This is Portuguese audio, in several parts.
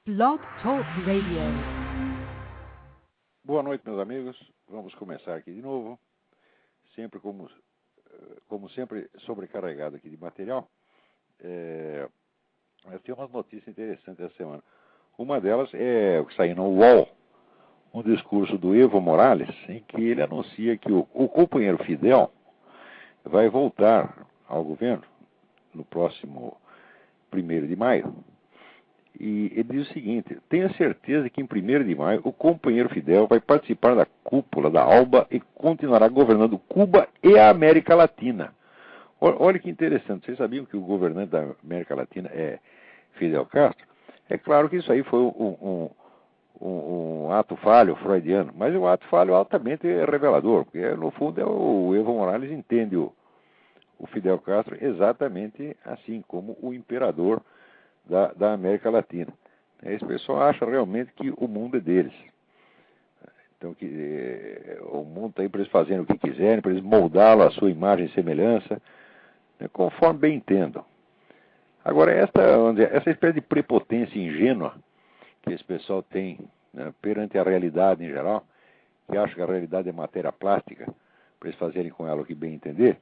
Blog Talk Radio. Boa noite, meus amigos. Vamos começar aqui de novo. Sempre como sempre, sobrecarregado aqui de material. Mas tem umas notícias interessantes essa semana. Uma delas é o que saiu no UOL, um discurso do Evo Morales, em que ele anuncia que o companheiro Fidel vai voltar ao governo no próximo 1º de maio. E ele diz o seguinte: tenho certeza que em 1º de maio o companheiro Fidel vai participar da cúpula da ALBA e continuará governando Cuba e a América Latina. Olha que interessante, vocês sabiam que o governante da América Latina é Fidel Castro? É claro que isso aí foi um ato falho freudiano, mas um ato falho altamente revelador, porque no fundo o Evo Morales entende o Fidel Castro exatamente assim, como o imperador da América Latina. Esse pessoal acha realmente que o mundo é deles. Então, que o mundo está aí para eles fazerem o que quiserem, para eles moldá-lo à sua imagem e semelhança, conforme bem entendam. Agora, essa espécie de prepotência ingênua que esse pessoal tem, né, perante a realidade em geral, que acha que a realidade é matéria plástica, para eles fazerem com ela o que bem entender,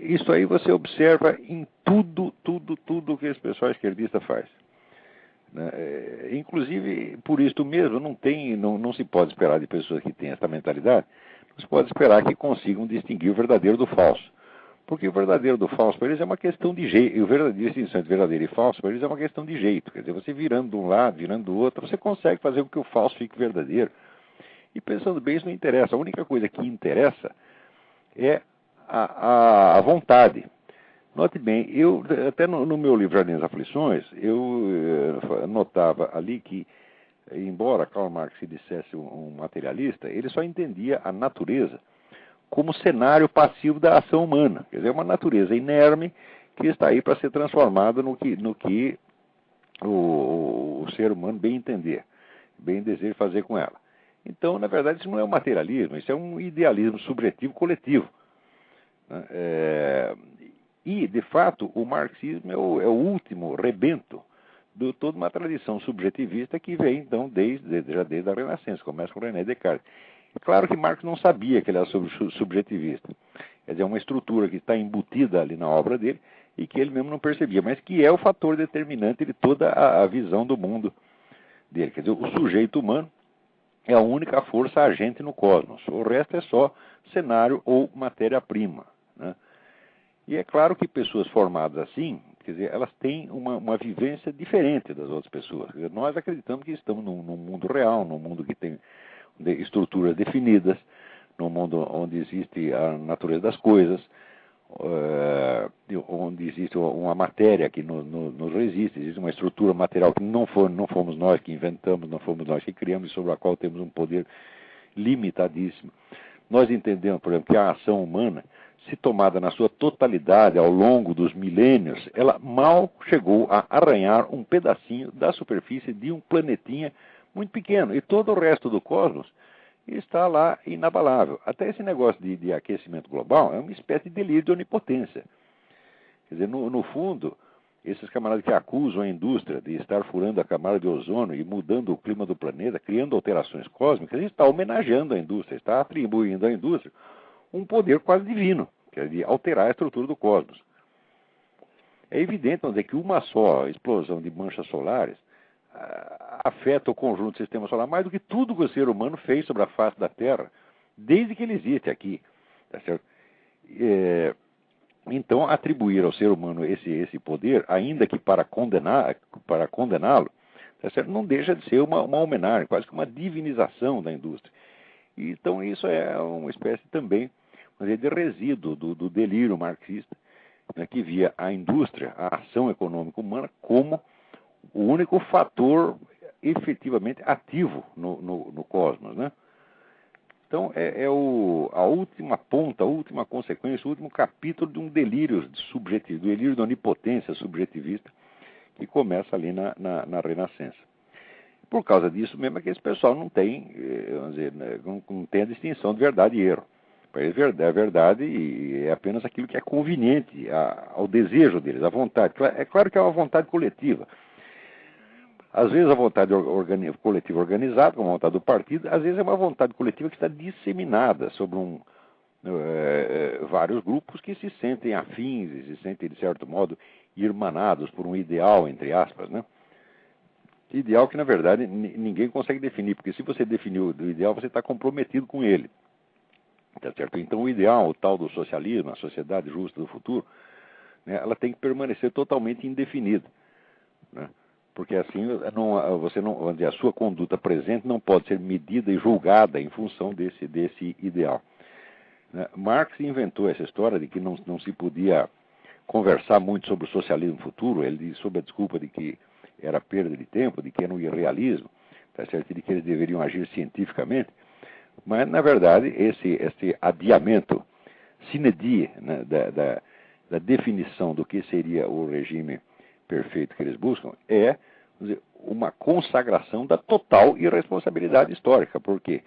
isso aí você observa em tudo que esse pessoal esquerdista faz. Né? Inclusive, por isso mesmo, não se pode esperar de pessoas que têm essa mentalidade, não se pode esperar que consigam distinguir o verdadeiro do falso. Porque o verdadeiro do falso para eles é uma questão de jeito, e a distinção entre verdadeiro e falso para eles é uma questão de jeito. Quer dizer, você virando de um lado, virando do outro, você consegue fazer com que o falso fique verdadeiro. E pensando bem, isso não interessa. A única coisa que interessa é a vontade. Note bem, eu até no meu livro Jardim das Aflições, eu notava ali que, embora Karl Marx se dissesse um materialista, ele só entendia a natureza como cenário passivo da ação humana. Quer dizer, uma natureza inerme que está aí para ser transformada no que o ser humano bem entender, bem deseja fazer com ela. Então, na verdade, isso não é um materialismo, isso é um idealismo subjetivo coletivo. E, de fato, o marxismo é o último rebento de toda uma tradição subjetivista que vem, então, já desde a Renascença, começa com René Descartes. É claro que Marx não sabia que ele era subjetivista. Quer dizer, é uma estrutura que está embutida ali na obra dele e que ele mesmo não percebia, mas que é o fator determinante de toda a visão do mundo dele. Quer dizer, o sujeito humano é a única força agente no cosmos. O resto é só cenário ou matéria-prima, né? E é claro que pessoas formadas assim, quer dizer, elas têm uma vivência diferente das outras pessoas. Quer dizer, nós acreditamos que estamos num mundo real, num mundo que tem estruturas definidas, num mundo onde existe a natureza das coisas, onde existe uma matéria que nos resiste, existe uma estrutura material que não fomos nós que inventamos, não fomos nós que criamos e sobre a qual temos um poder limitadíssimo. Nós entendemos, por exemplo, que a ação humana, se tomada na sua totalidade ao longo dos milênios, ela mal chegou a arranhar um pedacinho da superfície de um planetinha muito pequeno. E todo o resto do cosmos está lá inabalável. Até esse negócio de aquecimento global é uma espécie de delírio de onipotência. Quer dizer, no fundo, esses camaradas que acusam a indústria de estar furando a camada de ozônio e mudando o clima do planeta, criando alterações cósmicas, está homenageando a indústria, está atribuindo à indústria um poder quase divino, que é de alterar a estrutura do cosmos. É evidente, vamos dizer, que uma só explosão de manchas solares afeta o conjunto do sistema solar mais do que tudo que o ser humano fez sobre a face da Terra, desde que ele existe aqui. Tá certo? Então, atribuir ao ser humano esse poder, ainda que para condená-lo, tá certo? Não deixa de ser uma homenagem, quase que uma divinização da indústria. Então, isso é uma espécie também, vamos dizer, de resíduo do delírio marxista, né, que via a indústria, a ação econômica humana, como o único fator efetivamente ativo no cosmos, né? Então, a última ponta, a última consequência, o último capítulo de um delírio subjetivo, do delírio da onipotência subjetivista que começa ali na Renascença. Por causa disso mesmo é que esse pessoal não tem, vamos dizer, não tem a distinção de verdade e erro. Para eles, a verdade é apenas aquilo que é conveniente ao desejo deles, à vontade. É claro que é uma vontade coletiva. Às vezes a vontade coletiva organizada, como a vontade do partido, às vezes é uma vontade coletiva que está disseminada sobre vários grupos que se sentem afins e se sentem, de certo modo, irmanados por um ideal, entre aspas, né? Ideal que, na verdade, ninguém consegue definir, porque se você definir o ideal, você está comprometido com ele. Tá certo? Então, o ideal, o tal do socialismo, a sociedade justa do futuro, né, ela tem que permanecer totalmente indefinida, né? Porque assim a sua conduta presente não pode ser medida e julgada em função desse ideal, né? Marx inventou essa história de que não se podia conversar muito sobre o socialismo futuro, ele sob a desculpa de que era perda de tempo, de que era um irrealismo, tá certo? De que eles deveriam agir cientificamente, mas na verdade esse adiamento sine die, né, da definição do que seria o regime perfeito que eles buscam é uma consagração da total irresponsabilidade histórica, porque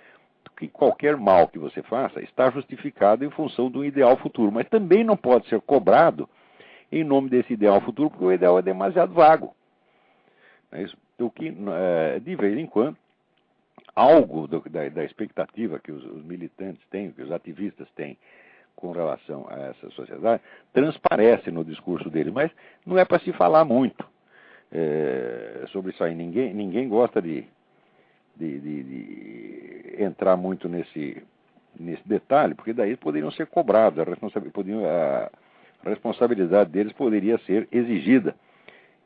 qualquer mal que você faça está justificado em função do ideal futuro, mas também não pode ser cobrado em nome desse ideal futuro, porque o ideal é demasiado vago. O que, de vez em quando, algo da expectativa que os militantes têm, que os ativistas têm com relação a essa sociedade, transparece no discurso deles, mas não é para se falar muito sobre isso aí. Ninguém gosta de entrar muito nesse detalhe, porque daí poderiam ser cobrados, a responsabilidade deles poderia ser exigida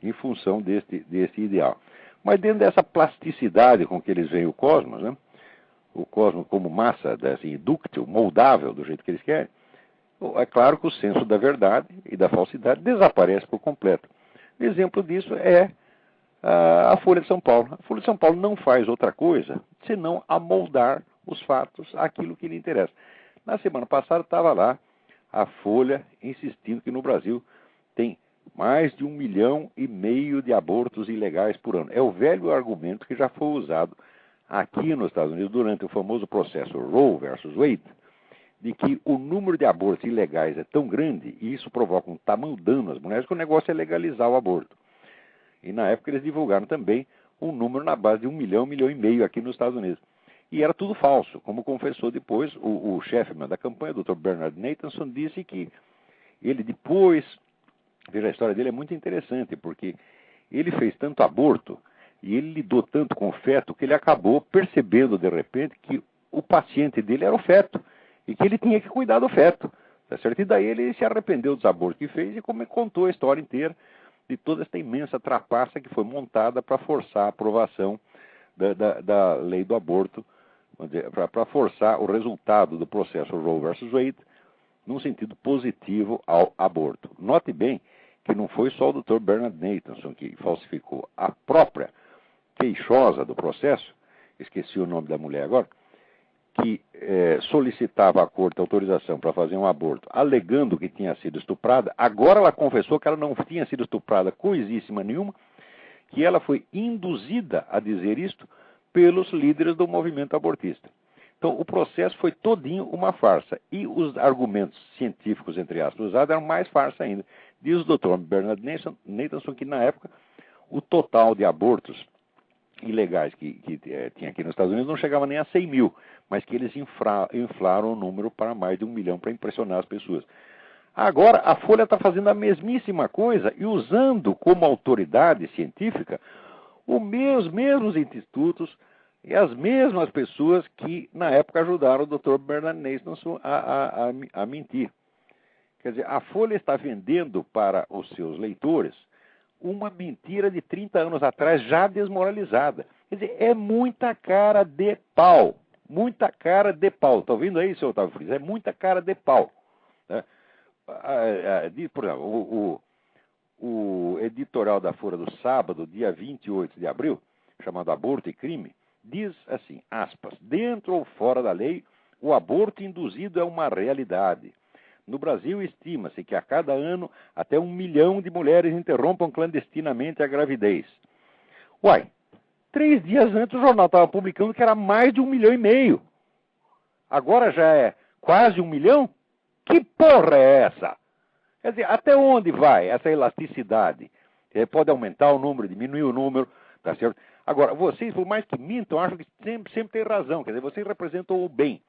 em função desse ideal. Mas dentro dessa plasticidade com que eles veem o cosmos, né? O cosmos como massa assim, dúctil, moldável, do jeito que eles querem, é claro que o senso da verdade e da falsidade desaparece por completo. Um exemplo disso é a Folha de São Paulo. A Folha de São Paulo não faz outra coisa senão amoldar os fatos àquilo que lhe interessa. Na semana passada estava lá a Folha insistindo que no Brasil tem mais de 1,5 milhão de abortos ilegais por ano. É o velho argumento que já foi usado aqui nos Estados Unidos durante o famoso processo Roe versus Wade, de que o número de abortos ilegais é tão grande e isso provoca um tamanho dano às mulheres que o negócio é legalizar o aborto. E na época eles divulgaram também um número na base de 1 milhão, 1,5 milhão aqui nos Estados Unidos. E era tudo falso, como confessou depois o chefe da campanha, o Dr. Bernard Nathanson, disse que ele depois... Veja, a história dele é muito interessante, porque ele fez tanto aborto e ele lidou tanto com o feto que ele acabou percebendo, de repente, que o paciente dele era o feto e que ele tinha que cuidar do feto. Tá certo? E daí ele se arrependeu dos abortos que fez e contou a história inteira de toda essa imensa trapaça que foi montada para forçar a aprovação da lei do aborto, para forçar o resultado do processo Roe versus Wade num sentido positivo ao aborto. Note bem que não foi só o Dr. Bernard Nathanson que falsificou. A própria queixosa do processo, esqueci o nome da mulher agora, que solicitava à corte autorização para fazer um aborto, alegando que tinha sido estuprada, agora ela confessou que ela não tinha sido estuprada coisíssima nenhuma, que ela foi induzida a dizer isto pelos líderes do movimento abortista. Então, o processo foi todinho uma farsa. E os argumentos científicos, entre aspas, usados eram mais farsa ainda. Diz o Dr. Bernard Nathanson que, na época, o total de abortos ilegais que tinha aqui nos Estados Unidos não chegava nem a 100 mil, mas que eles inflaram o número para mais de 1 milhão para impressionar as pessoas. Agora, a Folha está fazendo a mesmíssima coisa e usando como autoridade científica os mesmos institutos e as mesmas pessoas que, na época, ajudaram o Dr. Bernard Nathanson a mentir. Quer dizer, a Folha está vendendo para os seus leitores uma mentira de 30 anos atrás, já desmoralizada. Quer dizer, é muita cara de pau. Muita cara de pau. Está ouvindo aí, seu Otávio Frias? É muita cara de pau. Né? Por exemplo, o editorial da Folha do sábado, dia 28 de abril, chamado Aborto e Crime, diz assim, aspas, dentro ou fora da lei, o aborto induzido é uma realidade. No Brasil, estima-se que a cada ano até 1 milhão de mulheres interrompam clandestinamente a gravidez. Uai, 3 dias antes o jornal estava publicando que era mais de 1,5 milhão. Agora já é quase 1 milhão? Que porra é essa? Quer dizer, até onde vai essa elasticidade? Pode aumentar o número, diminuir o número, tá certo? Agora, vocês, por mais que mintam, acham que sempre tem razão, quer dizer, vocês representam o bem.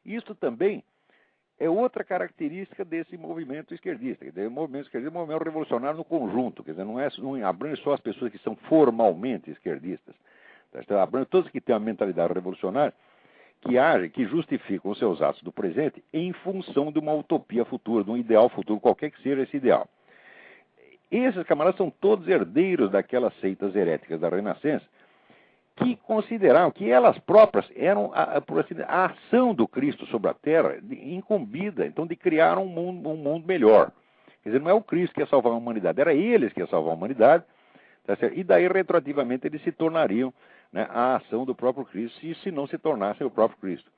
Isso também é outra característica desse movimento esquerdista. Quer dizer, o movimento esquerdista é um movimento revolucionário no conjunto, quer dizer, não abrange só as pessoas que são formalmente esquerdistas, tá certo? Abrange todos que têm uma mentalidade revolucionária, que agem, que justificam os seus atos do presente em função de uma utopia futura, de um ideal futuro, qualquer que seja esse ideal. Esses camaradas são todos herdeiros daquelas seitas heréticas da Renascença, que consideravam que elas próprias eram, por assim dizer, a ação do Cristo sobre a Terra incumbida, então, de criar um mundo melhor. Quer dizer, não é o Cristo que ia salvar a humanidade, era eles que iam salvar a humanidade, tá certo? E daí, retroativamente, eles se tornariam, né, a ação do próprio Cristo, se não se tornassem o próprio Cristo.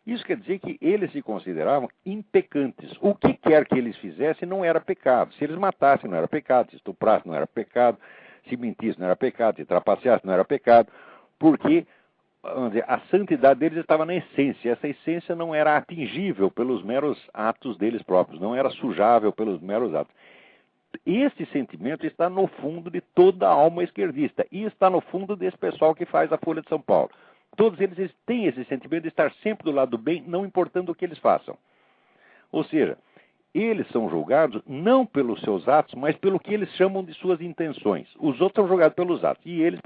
Isso quer dizer que eles se consideravam impecantes. O que quer que eles fizessem não era pecado. Se eles matassem, não era pecado. Se estuprassem, não era pecado. Se mentissem, não era pecado. Se trapaceassem, não era pecado. Porque, vamos dizer, a santidade deles estava na essência. Essa essência não era atingível pelos meros atos deles próprios. Não era sujável pelos meros atos. Esse sentimento está no fundo de toda a alma esquerdista. E está no fundo desse pessoal que faz a Folha de São Paulo. Todos eles têm esse sentimento de estar sempre do lado do bem, não importando o que eles façam. Ou seja, eles são julgados não pelos seus atos, mas pelo que eles chamam de suas intenções. Os outros são julgados pelos atos, e eles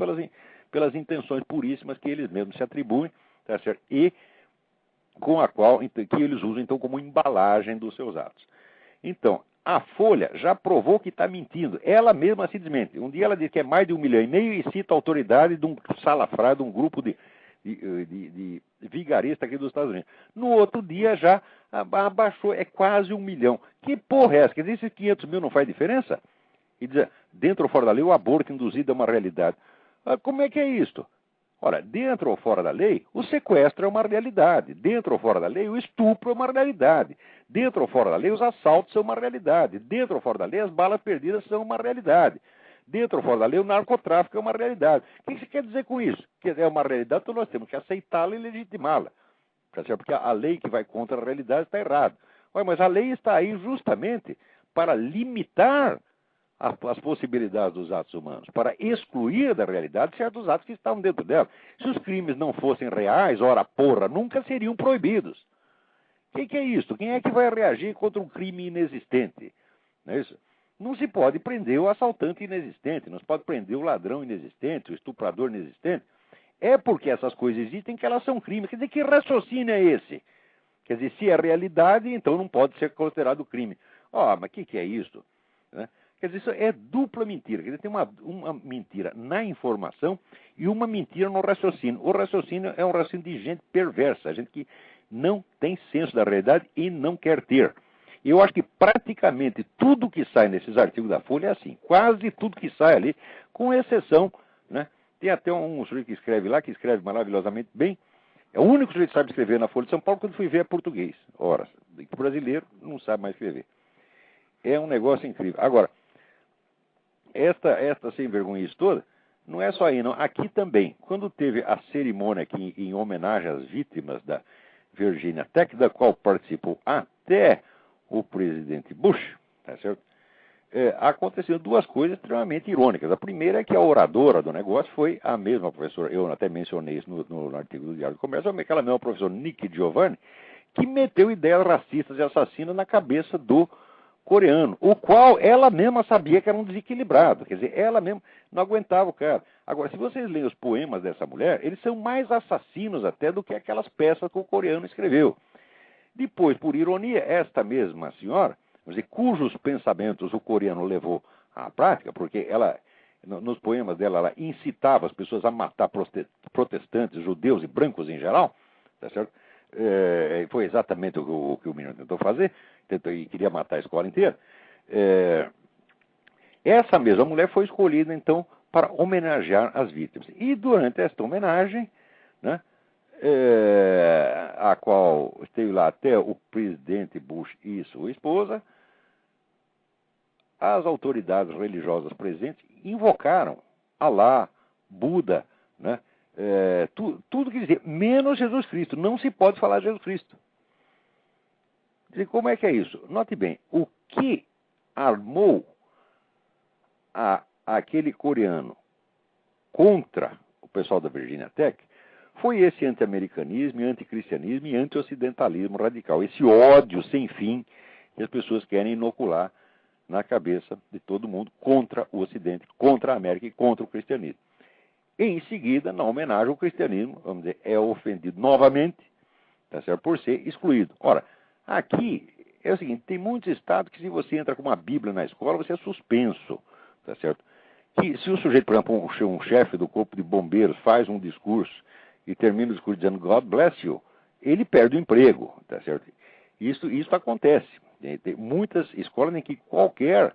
pelas intenções puríssimas que eles mesmos se atribuem, tá certo? E com a qual que eles usam então como embalagem dos seus atos. Então, a Folha já provou que está mentindo. Ela mesma se desmente. Um dia ela diz que é mais de 1,5 milhão e cita a autoridade de um salafrário, de um grupo de vigarista aqui dos Estados Unidos. No outro dia já abaixou, é quase 1 milhão. Que porra é essa? Quer dizer, esses 500 mil não faz diferença? E diz, dentro ou fora da lei, o aborto induzido é uma realidade. Como é que é isto? Ora, dentro ou fora da lei, o sequestro é uma realidade. Dentro ou fora da lei, o estupro é uma realidade. Dentro ou fora da lei, os assaltos são uma realidade. Dentro ou fora da lei, as balas perdidas são uma realidade. Dentro ou fora da lei, o narcotráfico é uma realidade. O que você quer dizer com isso? Que é uma realidade, então nós temos que aceitá-la e legitimá-la. Porque a lei que vai contra a realidade está errada. Mas a lei está aí justamente para limitar as possibilidades dos atos humanos, para excluir da realidade certos atos que estavam dentro dela. Se os crimes não fossem reais, ora porra, nunca seriam proibidos. O que é isso? Quem é que vai reagir contra um crime inexistente? Não é isso? Não se pode prender o assaltante inexistente, não se pode prender o ladrão inexistente, o estuprador inexistente. É porque essas coisas existem que elas são crimes. Quer dizer, que raciocínio é esse? Quer dizer, se é realidade, então não pode ser considerado crime. Mas o que é isso? Né? Quer dizer, isso é dupla mentira. Quer dizer, tem uma mentira na informação e uma mentira no raciocínio. O raciocínio é um raciocínio de gente perversa, gente que não tem senso da realidade e não quer ter. Eu acho que praticamente tudo que sai nesses artigos da Folha é assim. Quase tudo que sai ali, com exceção, né? Tem até um sujeito que escreve lá, que escreve maravilhosamente bem. É o único sujeito que sabe escrever na Folha de São Paulo. Quando fui ver é português. Ora, o brasileiro não sabe mais escrever. É um negócio incrível. Agora, esta sem vergonhice toda, não é só aí, não. Aqui também, quando teve a cerimônia aqui em homenagem às vítimas da Virginia Tech, da qual participou até o presidente Bush, tá certo? Aconteceram duas coisas extremamente irônicas. A primeira é que a oradora do negócio foi a mesma professora, eu até mencionei isso no artigo do Diário do Comércio, aquela mesma professora Nikki Giovanni, que meteu ideias racistas e assassinas na cabeça do coreano, o qual ela mesma sabia que era um desequilibrado. Quer dizer, ela mesma não aguentava o cara. Agora, se vocês leem os poemas dessa mulher, eles são mais assassinos até do que aquelas peças que o coreano escreveu. Depois, por ironia, esta mesma senhora, cujos pensamentos o coreano levou à prática, porque ela, nos poemas dela, ela incitava as pessoas a matar protestantes, judeus e brancos em geral, tá certo? Foi exatamente o que o menino tentou fazer, e queria matar a escola inteira. Essa mesma mulher foi escolhida, então, para homenagear as vítimas. E durante esta homenagem, né, a qual esteve lá até o presidente Bush e sua esposa, as autoridades religiosas presentes invocaram Alá, Buda, né, tudo que dizer, menos Jesus Cristo. Não se pode falar de Jesus Cristo. Como é que é isso? Note bem, o que armou aquele coreano contra o pessoal da Virginia Tech foi esse anti-americanismo, anticristianismo e anti-ocidentalismo radical. Esse ódio sem fim que as pessoas querem inocular na cabeça de todo mundo contra o Ocidente, contra a América e contra o cristianismo. Em seguida, na homenagem ao cristianismo, vamos dizer, é ofendido novamente, tá certo? Por ser excluído. Ora, aqui é o seguinte, tem muitos estados que se você entra com uma Bíblia na escola, você é suspenso, tá certo? Que se o sujeito, por exemplo, um chefe do corpo de bombeiros faz um discurso e termina o discurso dizendo God bless you, ele perde o emprego, tá certo? Isso acontece. Tem muitas escolas em que qualquer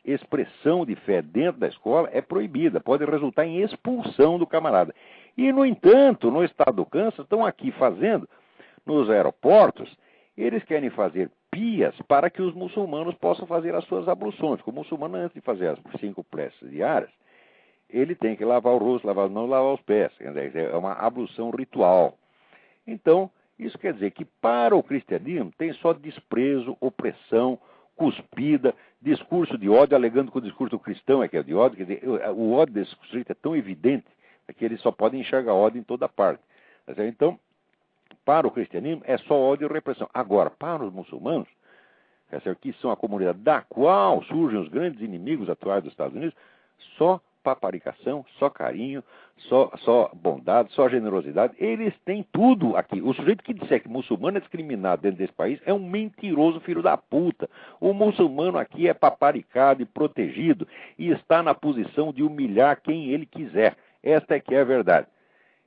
expressão de fé dentro da escola é proibida, pode resultar em expulsão do camarada. E, no entanto, no estado do Kansas, estão aqui fazendo, nos aeroportos, eles querem fazer pias para que os muçulmanos possam fazer as suas abluções. Porque o muçulmano, antes de fazer as 5 preces diárias, ele tem que lavar o rosto, lavar as mãos, lavar os pés. Quer dizer, é uma ablução ritual. Então, isso quer dizer que para o cristianismo tem só desprezo, opressão, cuspida, discurso de ódio, alegando que o discurso cristão é que é de ódio. Quer dizer, o ódio desse sujeito é tão evidente que eles só podem enxergar ódio em toda parte. Então, para o cristianismo é só ódio e repressão. Agora, para os muçulmanos, que são a comunidade da qual surgem os grandes inimigos atuais dos Estados Unidos, só paparicação, só carinho, só bondade, só generosidade. Eles têm tudo aqui. O sujeito que disser que muçulmano é discriminado dentro desse país é um mentiroso filho da puta. O muçulmano aqui é paparicado e protegido e está na posição de humilhar quem ele quiser. Esta é que é a verdade.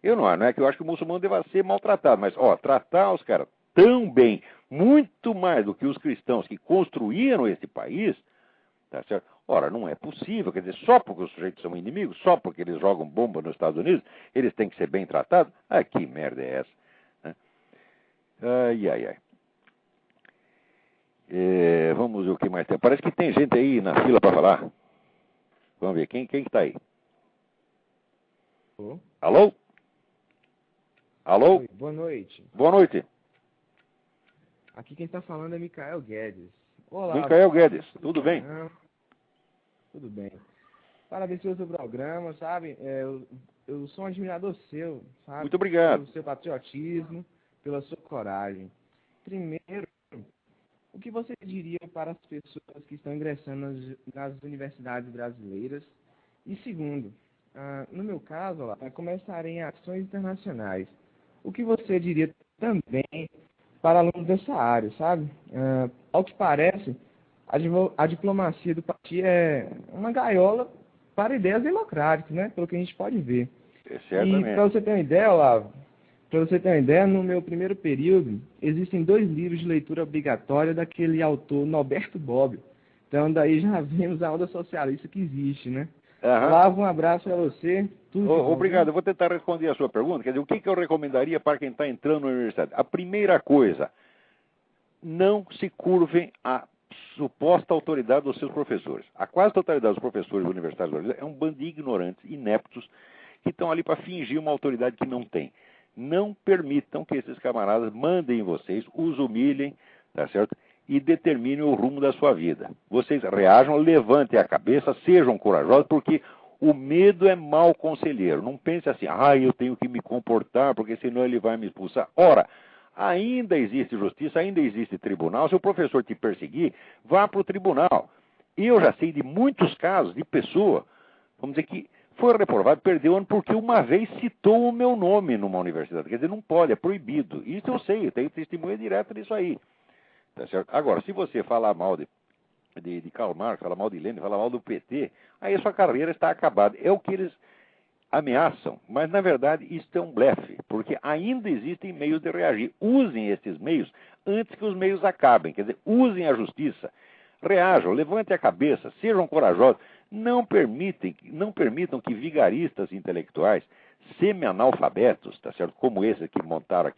Não é que eu acho que o muçulmano deva ser maltratado, mas, tratar os caras tão bem, muito mais do que os cristãos que construíram esse país, tá certo? Ora, não é possível, quer dizer, só porque os sujeitos são inimigos, só porque eles jogam bomba nos Estados Unidos, eles têm que ser bem tratados? Que merda é essa? Né? Ai. Vamos ver o que mais tem. Parece que tem gente aí na fila para falar. Vamos ver, quem está aí? Alô? Alô? Oi, boa noite. Boa noite. Aqui quem está falando é Micael Guedes. Olá. Micael Guedes, tudo bem? Tudo bem. Parabéns pelo seu programa, sabe? Eu sou um admirador seu, sabe? Muito obrigado. Pelo seu patriotismo, pela sua coragem. Primeiro, o que você diria para as pessoas que estão ingressando nas universidades brasileiras? E segundo, no meu caso, começarei em ações internacionais. O que você diria também para alunos dessa área, sabe? Ao que parece, a diplomacia do partido é uma gaiola para ideias democráticas, né? Pelo que a gente pode ver. Certamente. E para você ter uma ideia, Olavo, no meu primeiro período, existem 2 livros de leitura obrigatória daquele autor Norberto Bobbio. Então, daí já vemos a onda socialista que existe, né? Olavo, um abraço para você. Obrigado. Eu vou tentar responder a sua pergunta. Quer dizer, o que eu recomendaria para quem está entrando na universidade? A primeira coisa, não se curvem à suposta autoridade dos seus professores. A quase totalidade dos professores universitários brasileiros é um bando de ignorantes, ineptos, que estão ali para fingir uma autoridade que não tem. Não permitam que esses camaradas mandem em vocês, os humilhem, tá certo? E determinem o rumo da sua vida. Vocês reajam, levantem a cabeça, sejam corajosos, porque o medo é mau conselheiro. Não pense assim, eu tenho que me comportar, porque senão ele vai me expulsar. Ora, ainda existe justiça, ainda existe tribunal. Se o professor te perseguir, vá para o tribunal. E eu já sei de muitos casos de pessoa, vamos dizer que foi reprovado, perdeu ano porque uma vez citou o meu nome numa universidade. Quer dizer, não pode, é proibido. Isso eu sei, eu tenho testemunha direta disso aí. Tá certo? Agora, se você falar mal de Karl Marx, falar mal de Lenin, falar mal do PT, aí a sua carreira está acabada. É o que eles ameaçam, mas na verdade isso é um blefe, porque ainda existem meios de reagir. Usem esses meios antes que os meios acabem, quer dizer, usem a justiça, reajam, levantem a cabeça, sejam corajosos, não permitam que vigaristas intelectuais, semi-analfabetos, tá certo? Como esse que montaram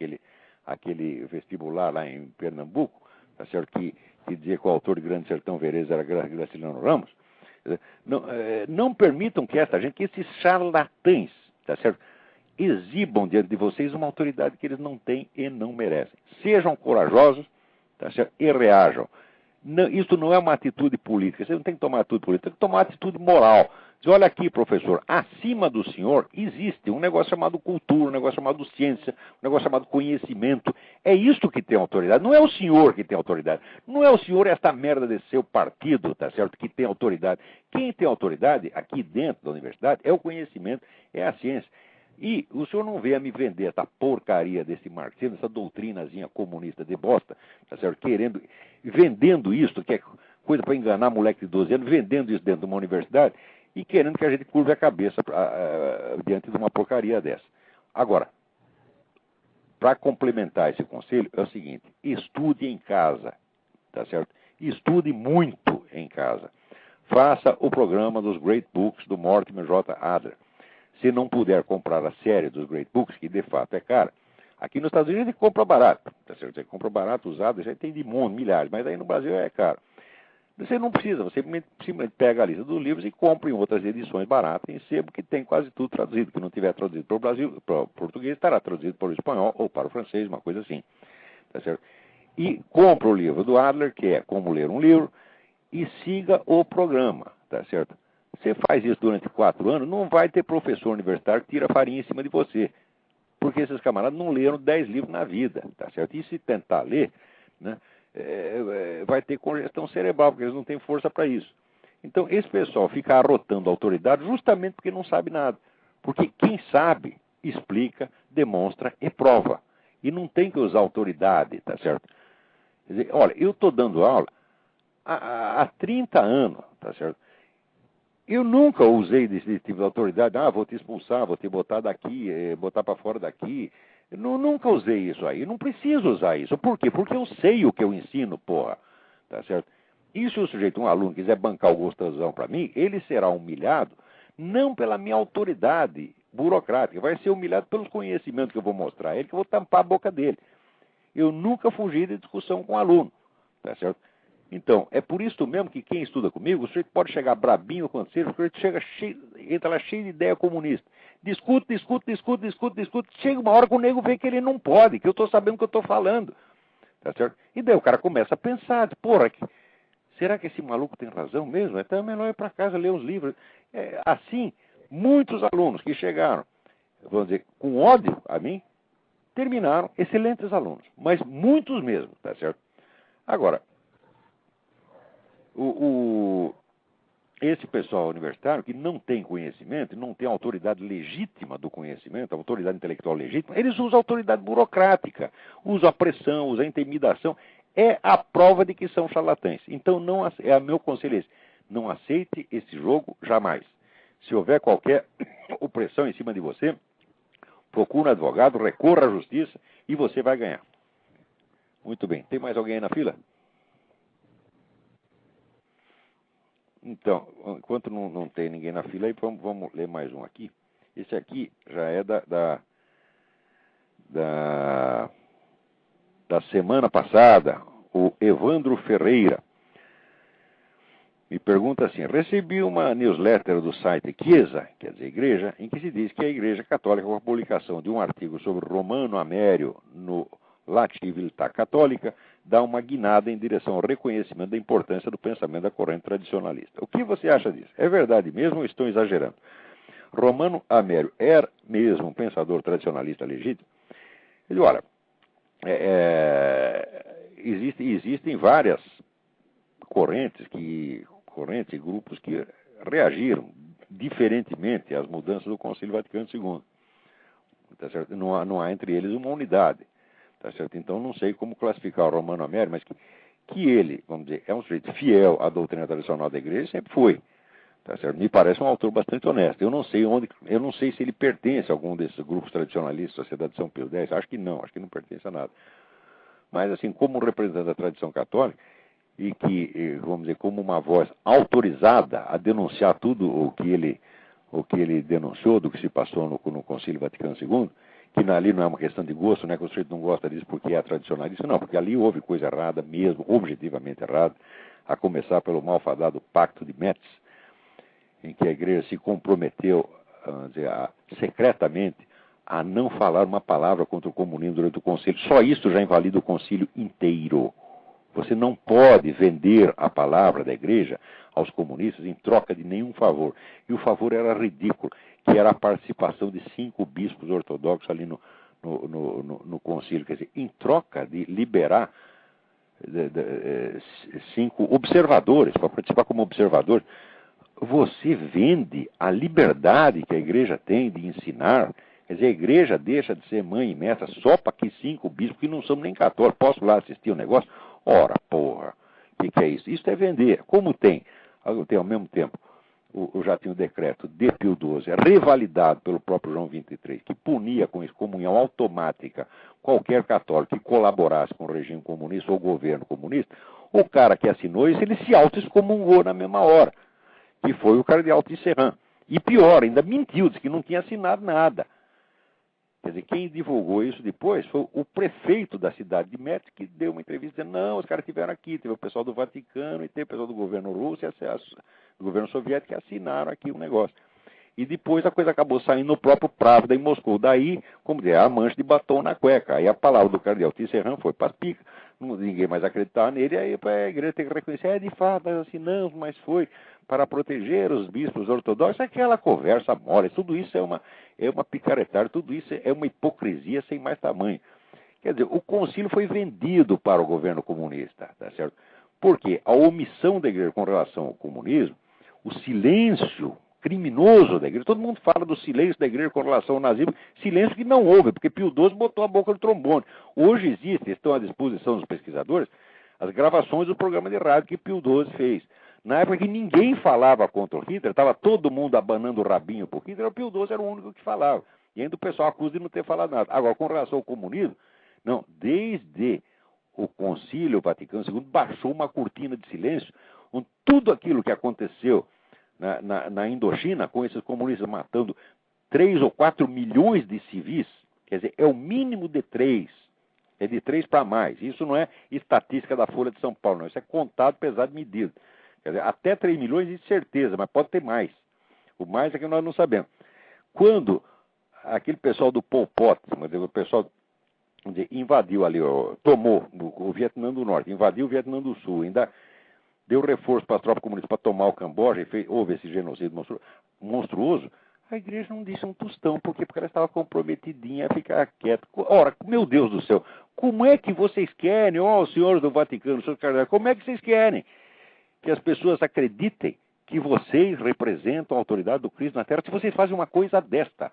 aquele vestibular lá em Pernambuco, tá certo? Que dizia que o autor de Grande Sertão Veredas era Graciliano Ramos. Não permitam que que esses charlatães, tá certo? Exibam diante de vocês uma autoridade que eles não têm e não merecem. Sejam corajosos, tá certo? E reajam. Isso não é uma atitude política. Você não tem que tomar atitude política, tem que tomar atitude moral. Diz, olha aqui, professor, acima do senhor existe um negócio chamado cultura, um negócio chamado ciência, um negócio chamado conhecimento. É isto que tem autoridade. Não é o senhor que tem autoridade. Não é o senhor esta merda desse seu partido, tá certo, que tem autoridade. Quem tem autoridade aqui dentro da universidade é o conhecimento, é a ciência. E o senhor não venha me vender essa porcaria desse marxismo, essa doutrinazinha comunista de bosta, tá certo? Vendendo isso, que é coisa para enganar moleque de 12 anos, vendendo isso dentro de uma universidade e querendo que a gente curve a cabeça diante de uma porcaria dessa. Agora, para complementar esse conselho, é o seguinte: estude em casa, tá certo? Estude muito em casa. Faça o programa dos Great Books do Mortimer J. Adler. Se não puder comprar a série dos Great Books, que de fato é cara, aqui nos Estados Unidos a gente compra barato, tá certo? Você compra barato, usado, já tem de monte, milhares, mas aí no Brasil é caro. Você não precisa, você simplesmente pega a lista dos livros e compra em outras edições baratas em sebo, que tem quase tudo traduzido. Que não tiver traduzido para o Brasil, para o português, estará traduzido para o espanhol ou para o francês, uma coisa assim. Tá certo? E compra o livro do Adler, que é Como Ler um Livro, e siga o programa, tá certo? Você faz isso durante 4 anos, não vai ter professor universitário que tira farinha em cima de você. Porque esses camaradas não leram 10 livros na vida, tá certo? E se tentar ler, né, vai ter congestão cerebral, porque eles não têm força para isso. Então, esse pessoal fica arrotando a autoridade justamente porque não sabe nada. Porque quem sabe, explica, demonstra e prova. E não tem que usar autoridade, tá certo? Quer dizer, olha, eu estou dando aula há 30 anos, tá certo? Eu nunca usei desse tipo de autoridade. Vou te expulsar, vou te botar daqui, botar para fora daqui. Eu nunca usei isso aí. Eu não preciso usar isso. Por quê? Porque eu sei o que eu ensino, porra. Tá certo? E se o sujeito, um aluno, quiser bancar o gostosão para mim, ele será humilhado não pela minha autoridade burocrática, vai ser humilhado pelos conhecimentos que eu vou mostrar a ele, que eu vou tampar a boca dele. Eu nunca fugi de discussão com o aluno. Tá certo? Então, é por isso mesmo que quem estuda comigo, o sujeito pode chegar brabinho quando seja, porque ele entra lá cheio de ideia comunista. Discute. Chega uma hora que o nego vê que ele não pode, que eu estou sabendo o que eu estou falando. Tá certo? E daí o cara começa a pensar, porra, será que esse maluco tem razão mesmo? Então é melhor ir para casa ler uns livros. Assim, muitos alunos que chegaram, vamos dizer, com ódio a mim, terminaram excelentes alunos. Mas muitos mesmo, tá certo? Agora, esse pessoal universitário que não tem conhecimento, não tem autoridade legítima do conhecimento, autoridade intelectual legítima, eles usam autoridade burocrática, usam a pressão, usam a intimidação. É a prova de que são charlatães. Então, meu conselho é esse: não aceite esse jogo jamais. Se houver qualquer opressão em cima de você, procure um advogado, recorra à justiça e você vai ganhar. Muito bem. Tem mais alguém aí na fila? Então, enquanto não tem ninguém na fila, aí vamos ler mais um aqui. Esse aqui já é da semana passada. O Evandro Ferreira me pergunta assim: recebi uma newsletter do site Chiesa, quer dizer igreja, em que se diz que a Igreja Católica, com a publicação de um artigo sobre Romano Amério no La Civiltà Católica, dá uma guinada em direção ao reconhecimento da importância do pensamento da corrente tradicionalista. O que você acha disso? É verdade mesmo ou estou exagerando? Romano Amério era mesmo um pensador tradicionalista legítimo? Ele, olha, existem várias correntes e grupos que reagiram diferentemente às mudanças do Concílio Vaticano II. Tá certo? Não há entre eles uma unidade. Tá certo? Então, não sei como classificar o Romano Amério, mas que ele, vamos dizer, é um sujeito fiel à doutrina tradicional da igreja, sempre foi. Tá certo? Me parece um autor bastante honesto. Eu não sei se ele pertence a algum desses grupos tradicionalistas, Sociedade de São Pio X, acho que não pertence a nada. Mas, assim, como representante da tradição católica, e que, vamos dizer, como uma voz autorizada a denunciar tudo o que ele denunciou do que se passou no Concílio Vaticano II, que ali não é uma questão de gosto, não é que o sujeito não gosta disso porque é tradicionalista, não, porque ali houve coisa errada mesmo, objetivamente errada, a começar pelo malfadado Pacto de Metz, em que a igreja se comprometeu, vamos dizer, secretamente a não falar uma palavra contra o comunismo durante o concílio. Só isso já invalida o concílio inteiro. Você não pode vender a palavra da igreja aos comunistas em troca de nenhum favor. E o favor era ridículo, que era a participação de 5 bispos ortodoxos ali no concílio. Quer dizer, em troca de liberar 5 observadores, para participar como observadores, você vende a liberdade que a igreja tem de ensinar. Quer dizer, a igreja deixa de ser mãe e mestra só para que 5 bispos, que não somos nem católicos, posso lá assistir o negócio? Ora, porra, o que é isso? Isso é vender. Como tem ao mesmo tempo, já tinha o decreto de Pio XII, revalidado pelo próprio João XXIII, que punia com excomunhão automática qualquer católico que colaborasse com o regime comunista ou governo comunista. O cara que assinou isso, ele se auto-excomungou na mesma hora, que foi o cardeal Tisserand. E pior, ainda mentiu, disse que não tinha assinado nada. Quer dizer, quem divulgou isso depois foi o prefeito da cidade de Metz, que deu uma entrevista dizendo, não, os caras estiveram aqui, teve o pessoal do Vaticano e teve o pessoal do governo russo e do governo soviético que assinaram aqui o negócio. E depois a coisa acabou saindo no próprio Pravda em Moscou. Daí, como dizer, a mancha de batom na cueca. Aí a palavra do cardeal Tisserand foi para as picas, ninguém mais acreditava nele, aí a igreja tem que reconhecer, de fato, nós assinamos, mas foi para proteger os bispos ortodoxos, aquela conversa mole, tudo isso é uma picaretagem, tudo isso é uma hipocrisia sem mais tamanho. Quer dizer, o concílio foi vendido para o governo comunista, tá certo? Porque a omissão da igreja com relação ao comunismo, o silêncio criminoso da igreja, todo mundo fala do silêncio da igreja com relação ao nazismo, silêncio que não houve, porque Pio XII botou a boca no trombone. Hoje existem, estão à disposição dos pesquisadores, as gravações do programa de rádio que Pio XII fez. Na época que ninguém falava contra o Hitler, estava todo mundo abanando o rabinho por Hitler, o Pio XII era o único que falava. E ainda o pessoal acusa de não ter falado nada. Agora, com relação ao comunismo, não, desde o Concílio Vaticano II baixou uma cortina de silêncio, onde tudo aquilo que aconteceu na Indochina, com esses comunistas matando 3 ou 4 milhões de civis, quer dizer, é o mínimo de 3. É de 3 para mais. Isso não é estatística da Folha de São Paulo, não. Isso é contado, pesado, medido. Quer dizer, até 3 milhões de certeza, mas pode ter mais. O mais é que nós não sabemos. Quando aquele pessoal do Pol Pot, o pessoal invadiu ali, tomou o Vietnã do Norte, invadiu o Vietnã do Sul, ainda deu reforço para as tropas comunistas para tomar o Camboja e houve esse genocídio monstruoso, a igreja não disse um tostão, porque ela estava comprometidinha a ficar quieta. Ora, meu Deus do céu, como é que vocês querem, os senhores do Vaticano, os senhores cardeais, como é que vocês querem que as pessoas acreditem que vocês representam a autoridade do Cristo na Terra se vocês fazem uma coisa desta?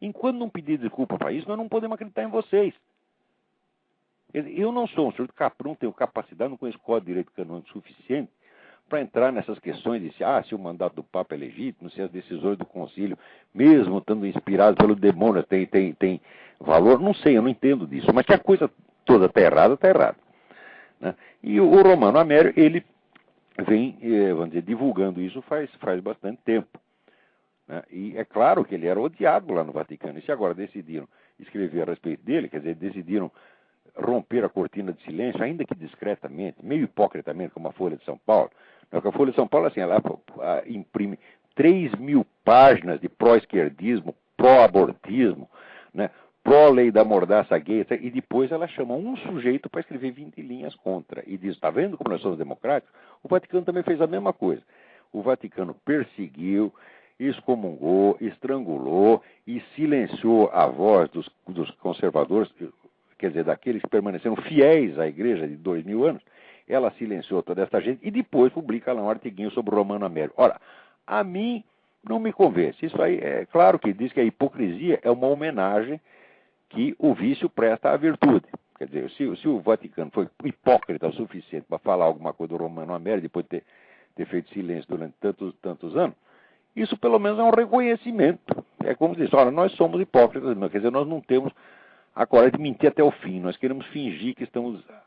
Enquanto não pedir desculpa para isso, nós não podemos acreditar em vocês. Eu não sou um senhor de capra, não tenho capacidade, não conheço código de direito canônico suficiente para entrar nessas questões de se o mandato do Papa é legítimo, se as decisões do concílio, mesmo estando inspiradas pelo demônio, tem valor. Não sei, eu não entendo disso. Mas que a coisa toda está errada, está errada. Né? E o Romano Amério, ele vem, vamos dizer, divulgando isso faz bastante tempo. Né? E é claro que ele era odiado lá no Vaticano. E se agora decidiram escrever a respeito dele, quer dizer, decidiram romper a cortina de silêncio, ainda que discretamente, meio hipocritamente, como a Folha de São Paulo. Porque a Folha de São Paulo, assim, ela imprime 3.000 páginas de pró-esquerdismo, pró-abortismo, né, pró-lei da mordaça gay, e depois ela chama um sujeito para escrever 20 linhas contra. E diz, está vendo como nós somos democráticos? O Vaticano também fez a mesma coisa. O Vaticano perseguiu, excomungou, estrangulou e silenciou a voz dos conservadores, quer dizer, daqueles que permaneceram fiéis à igreja de 2.000 anos. Ela silenciou toda essa gente e depois publica lá um artiguinho sobre o Romano Amério. Ora, a mim não me convence. Isso aí é claro que diz que a hipocrisia é uma homenagem que o vício presta à virtude. Quer dizer, se o Vaticano foi hipócrita o suficiente para falar alguma coisa do Romano Amério, depois de ter feito silêncio durante tantos anos, isso pelo menos é um reconhecimento. É como dizer, olha, nós somos hipócritas, quer dizer, nós não temos a coragem de mentir até o fim. Nós queremos fingir que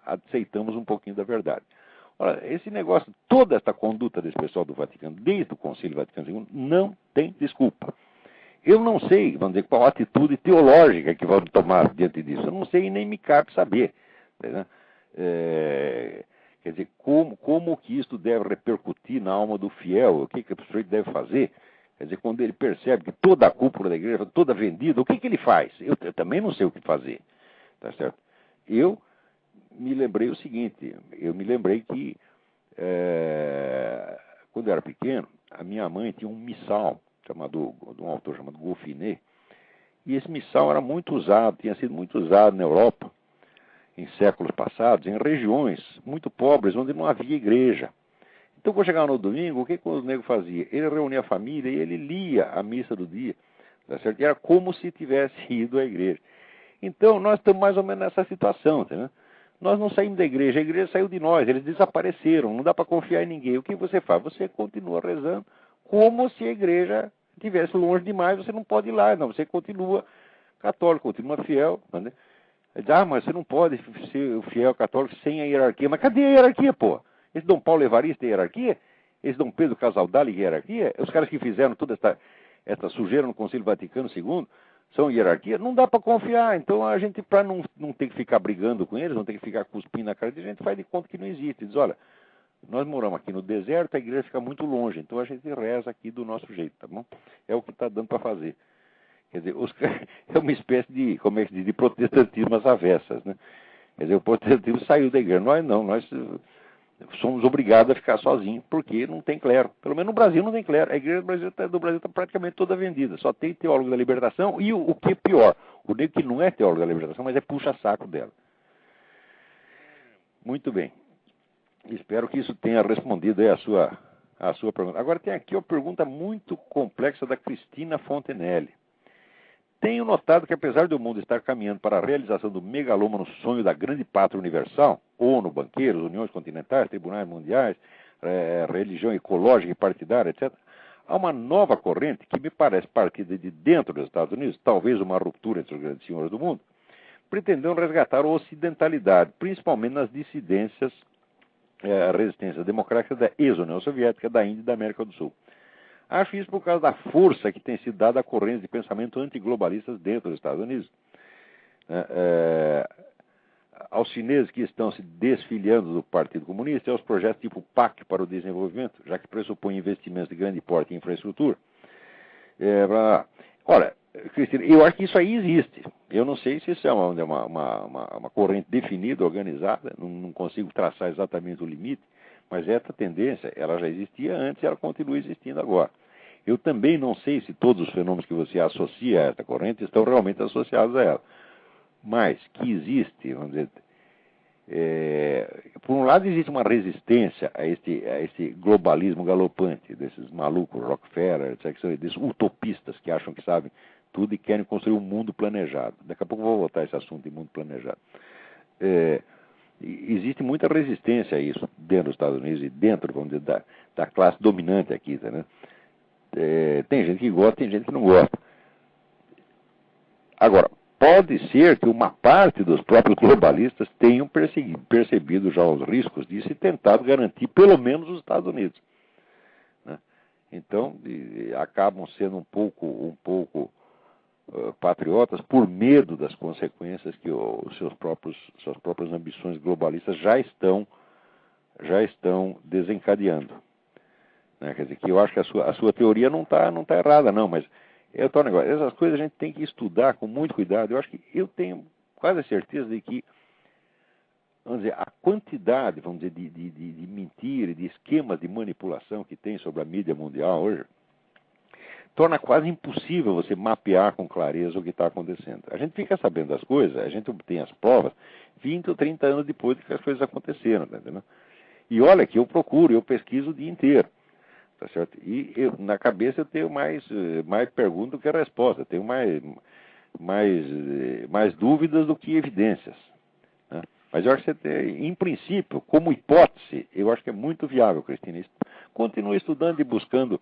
aceitamos um pouquinho da verdade. Ora, esse negócio, toda essa conduta desse pessoal do Vaticano, desde o Concílio Vaticano II, não tem desculpa. Eu não sei, vamos dizer, qual a atitude teológica que vamos tomar diante disso. Eu não sei e nem me cabe saber. Né? Quer dizer, como que isso deve repercutir na alma do fiel, o que o sujeito deve fazer. Quer dizer, quando ele percebe que toda a cúpula da igreja, toda vendida, o que ele faz? Eu também não sei o que fazer. Tá certo? Eu me lembrei o seguinte, eu me lembrei que quando eu era pequeno, a minha mãe tinha um missal, de um autor chamado Golfinet, e esse missal era muito usado, tinha sido muito usado na Europa, em séculos passados, em regiões muito pobres, onde não havia igreja. Então, quando chegava no domingo, o que o nego fazia? Ele reunia a família e ele lia a missa do dia, tá certo? E era como se tivesse ido à igreja. Então, nós estamos mais ou menos nessa situação, tá, né? Nós não saímos da igreja, a igreja saiu de nós, eles desapareceram, não dá para confiar em ninguém. O que você faz? Você continua rezando como se a igreja estivesse longe demais, você não pode ir lá, não, você continua católico, continua fiel, né? Mas você não pode ser fiel católico sem a hierarquia. Mas cadê a hierarquia, pô? Esse Dom Paulo Evaristo tem hierarquia? Esse Dom Pedro Casaldali tem hierarquia? Os caras que fizeram toda essa sujeira no Concílio Vaticano II são hierarquia? Não dá para confiar. Então a gente, para não ter que ficar brigando com eles, não ter que ficar cuspindo na cara de gente, faz de conta que não existe. Diz, olha, nós moramos aqui no deserto, a igreja fica muito longe, então a gente reza aqui do nosso jeito, tá bom? É o que está dando para fazer. Quer dizer, é uma espécie de, como é que se diz, de protestantismo às avessas, né? Quer dizer, o protestantismo saiu da igreja. Nós não, nós somos obrigados a ficar sozinhos, porque não tem clero. Pelo menos no Brasil não tem clero. A igreja do Brasil está praticamente toda vendida. Só tem teólogo da libertação e o que é pior, o nego que não é teólogo da libertação, mas é puxa-saco dela. Muito bem. Espero que isso tenha respondido aí a sua pergunta. Agora tem aqui uma pergunta muito complexa da Cristina Fontenelle. Tenho notado que, apesar do mundo estar caminhando para a realização do megalômano sonho da grande pátria universal, ONU, banqueiros, uniões continentais, tribunais mundiais, religião ecológica e partidária, etc., há uma nova corrente que me parece partida de dentro dos Estados Unidos, talvez uma ruptura entre os grandes senhores do mundo, pretendendo resgatar a ocidentalidade, principalmente nas dissidências, a resistência democrática da ex-União Soviética, da Índia e da América do Sul. Acho isso por causa da força que tem sido dada a correntes de pensamento antiglobalistas dentro dos Estados Unidos. Aos chineses que estão se desfiliando do Partido Comunista e aos projetos tipo PAC para o desenvolvimento, já que pressupõe investimentos de grande porte em infraestrutura. Olha, Cristina, eu acho que isso aí existe. Eu não sei se isso é uma corrente definida, organizada, não consigo traçar exatamente o limite, mas essa tendência, ela já existia antes e ela continua existindo agora. Eu também não sei se todos os fenômenos que você associa a essa corrente estão realmente associados a ela. Mas que existe, vamos dizer, por um lado existe uma resistência a esse globalismo galopante, desses malucos Rockefeller, etc., que são desses utopistas que acham que sabem tudo e querem construir um mundo planejado. Daqui a pouco eu vou voltar a esse assunto de mundo planejado. Existe muita resistência a isso dentro dos Estados Unidos e dentro, vamos dizer, da classe dominante aqui, tá, né? Tem gente que gosta, tem gente que não gosta. Agora, pode ser que uma parte dos próprios globalistas tenham percebido já os riscos disso e tentado garantir pelo menos os Estados Unidos, né? Então, acabam sendo um pouco patriotas por medo das consequências que suas próprias ambições globalistas já estão desencadeando, né? Quer dizer, que eu acho que a sua teoria não tá errada, não, mas o negócio. Essas coisas a gente tem que estudar com muito cuidado. Eu acho que eu tenho quase a certeza de que, vamos dizer, a quantidade, vamos dizer, de mentira e de esquemas de manipulação que tem sobre a mídia mundial hoje, torna quase impossível você mapear com clareza o que está acontecendo. A gente fica sabendo das coisas, a gente obtém as provas 20 ou 30 anos depois de que as coisas aconteceram, tá entendendo? E olha que eu pesquiso o dia inteiro, tá certo? E na cabeça eu tenho mais perguntas do que resposta, eu tenho mais dúvidas do que evidências, né? Mas eu acho que em princípio, como hipótese, eu acho que é muito viável, Cristina. Continue estudando e buscando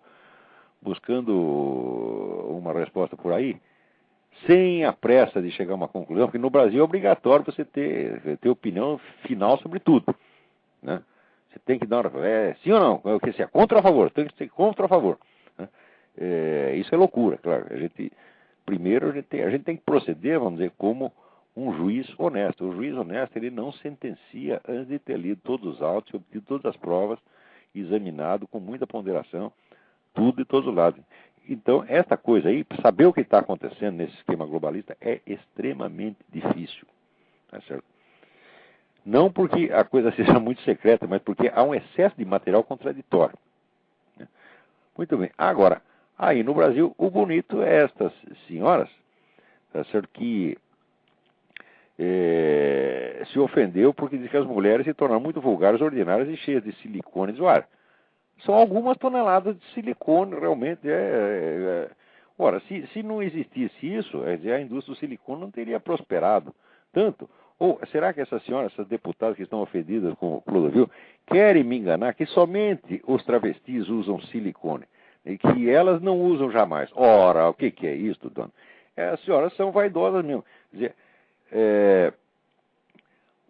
uma resposta por aí, sem a pressa de chegar a uma conclusão, porque no Brasil é obrigatório você ter opinião final sobre tudo, né? Você tem que dar sim ou não, se é contra ou a favor, tem que ser contra ou a favor, né? Isso é loucura, claro. Primeiro a gente tem que proceder, vamos dizer, como um juiz honesto. O juiz honesto, ele não sentencia antes de ter lido todos os autos, obtido todas as provas, examinado com muita ponderação tudo de todos os lados. Então, essa coisa aí, saber o que está acontecendo nesse esquema globalista é extremamente difícil, tá certo? Não porque a coisa seja muito secreta, mas porque há um excesso de material contraditório. Muito bem. Agora, aí no Brasil, o bonito é estas senhoras, tá certo, que se ofendeu porque diz que as mulheres se tornaram muito vulgares, ordinárias e cheias de silicone. Diz, olha, são algumas toneladas de silicone, realmente. Ora, se não existisse isso, a indústria do silicone não teria prosperado tanto. Ou será que essas senhoras, essas deputadas que estão ofendidas com o Clodovil, querem me enganar que somente os travestis usam silicone e que elas não usam jamais? Ora, o que é isso, dona? As senhoras são vaidosas mesmo. Quer dizer,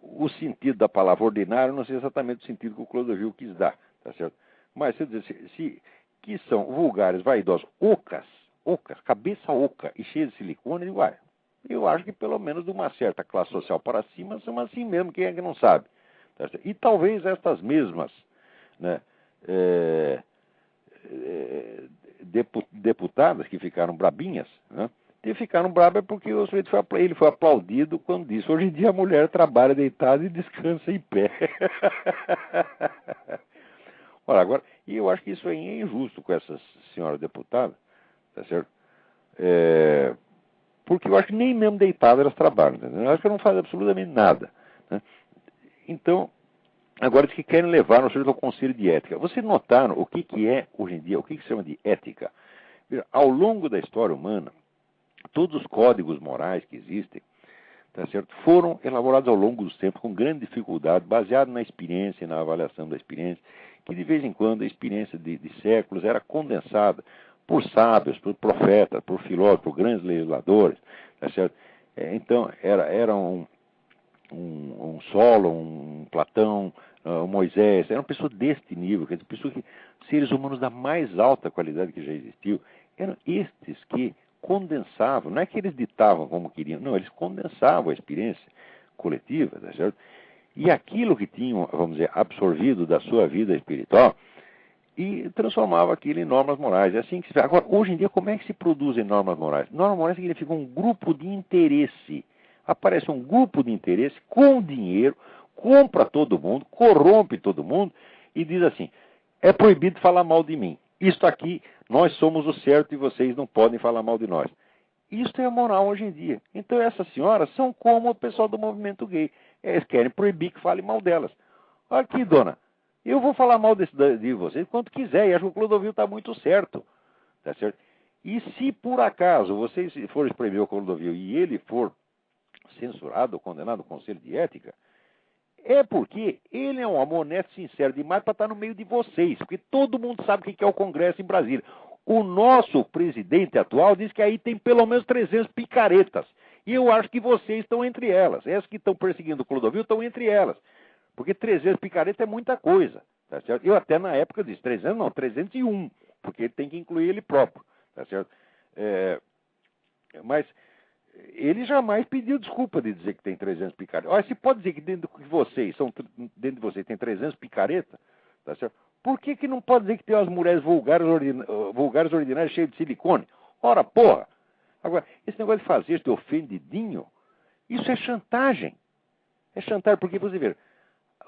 o sentido da palavra ordinário não sei exatamente o sentido que o Clodovil quis dar, tá certo? Mas se eu dizer que são vulgares, vaidosos, ocas, cabeça oca e cheia de silicone, eu acho que pelo menos de uma certa classe social para cima são assim mesmo, quem é que não sabe? Tá certo? E talvez estas mesmas, né, deputadas que ficaram brabinhas, né? E ficaram bravas porque o sujeito ele foi aplaudido quando disse: hoje em dia a mulher trabalha deitada e descansa em pé. Ora, agora, e eu acho que isso aí é injusto com essas senhoras deputadas, tá certo? Porque eu acho que nem mesmo deitadas elas trabalham, entendeu? Eu acho que não fazem absolutamente nada, né? Então, agora diz que querem levar o sujeito ao Conselho de Ética. Vocês notaram o que é, hoje em dia, o que se chama de ética? Ao longo da história humana, todos os códigos morais que existem, tá certo, foram elaborados ao longo dos tempos com grande dificuldade, baseado na experiência e na avaliação da experiência, que de vez em quando a experiência de séculos era condensada por sábios, por profetas, por filósofos, por grandes legisladores, tá certo? Então, era um Solon, um Platão, um Moisés, eram pessoas deste nível, quer dizer, pessoas seres humanos da mais alta qualidade que já existiu, eram estes que condensavam, não é que eles ditavam como queriam, não, eles condensavam a experiência coletiva, tá certo? E aquilo que tinham, vamos dizer, absorvido da sua vida espiritual, e transformava aquilo em normas morais. É assim que se faz. Agora, hoje em dia, como é que se produzem normas morais? Normas morais significa um grupo de interesse. Aparece um grupo de interesse com dinheiro, compra todo mundo, corrompe todo mundo e diz assim: é proibido falar mal de mim. Isto aqui, nós somos o certo e vocês não podem falar mal de nós. Isto é a moral hoje em dia. Então essas senhoras são como o pessoal do movimento gay. Eles querem proibir que fale mal delas. Aqui, dona, eu vou falar mal de vocês quanto quiser, e acho que o Clodovil está muito certo. Tá certo? E se por acaso vocês forem proibir o Clodovil e ele for censurado ou condenado ao Conselho de Ética, é porque ele é um homem honesto, sincero demais para estar no meio de vocês, porque todo mundo sabe o que é o Congresso em Brasília. O nosso presidente atual diz que aí tem pelo menos 300 picaretas, e eu acho que vocês estão entre elas. Essas que estão perseguindo o Clodovil estão entre elas, porque 300 picaretas é muita coisa. Tá certo? Eu até na época disse 300 não, 301, porque ele tem que incluir ele próprio. Tá certo? Mas ele jamais pediu desculpa de dizer que tem 300 picaretas. Olha, se pode dizer que dentro de vocês tem 300 picaretas, tá certo? Por que não pode dizer que tem umas mulheres vulgares ordinárias cheias de silicone? Ora, porra! Agora, esse negócio de fazer este ofendidinho, isso é chantagem. É chantagem, porque você vê,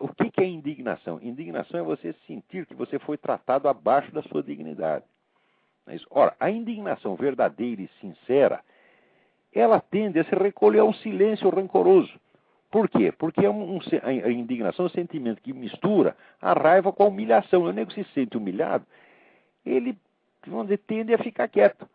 o que é indignação? Indignação é você sentir que você foi tratado abaixo da sua dignidade. Não é isso? Ora, a indignação verdadeira e sincera, ela tende a se recolher a um silêncio rancoroso. Por quê? Porque a indignação é um sentimento que mistura a raiva com a humilhação. O nego se sente humilhado, ele, vamos dizer, tende a ficar quieto.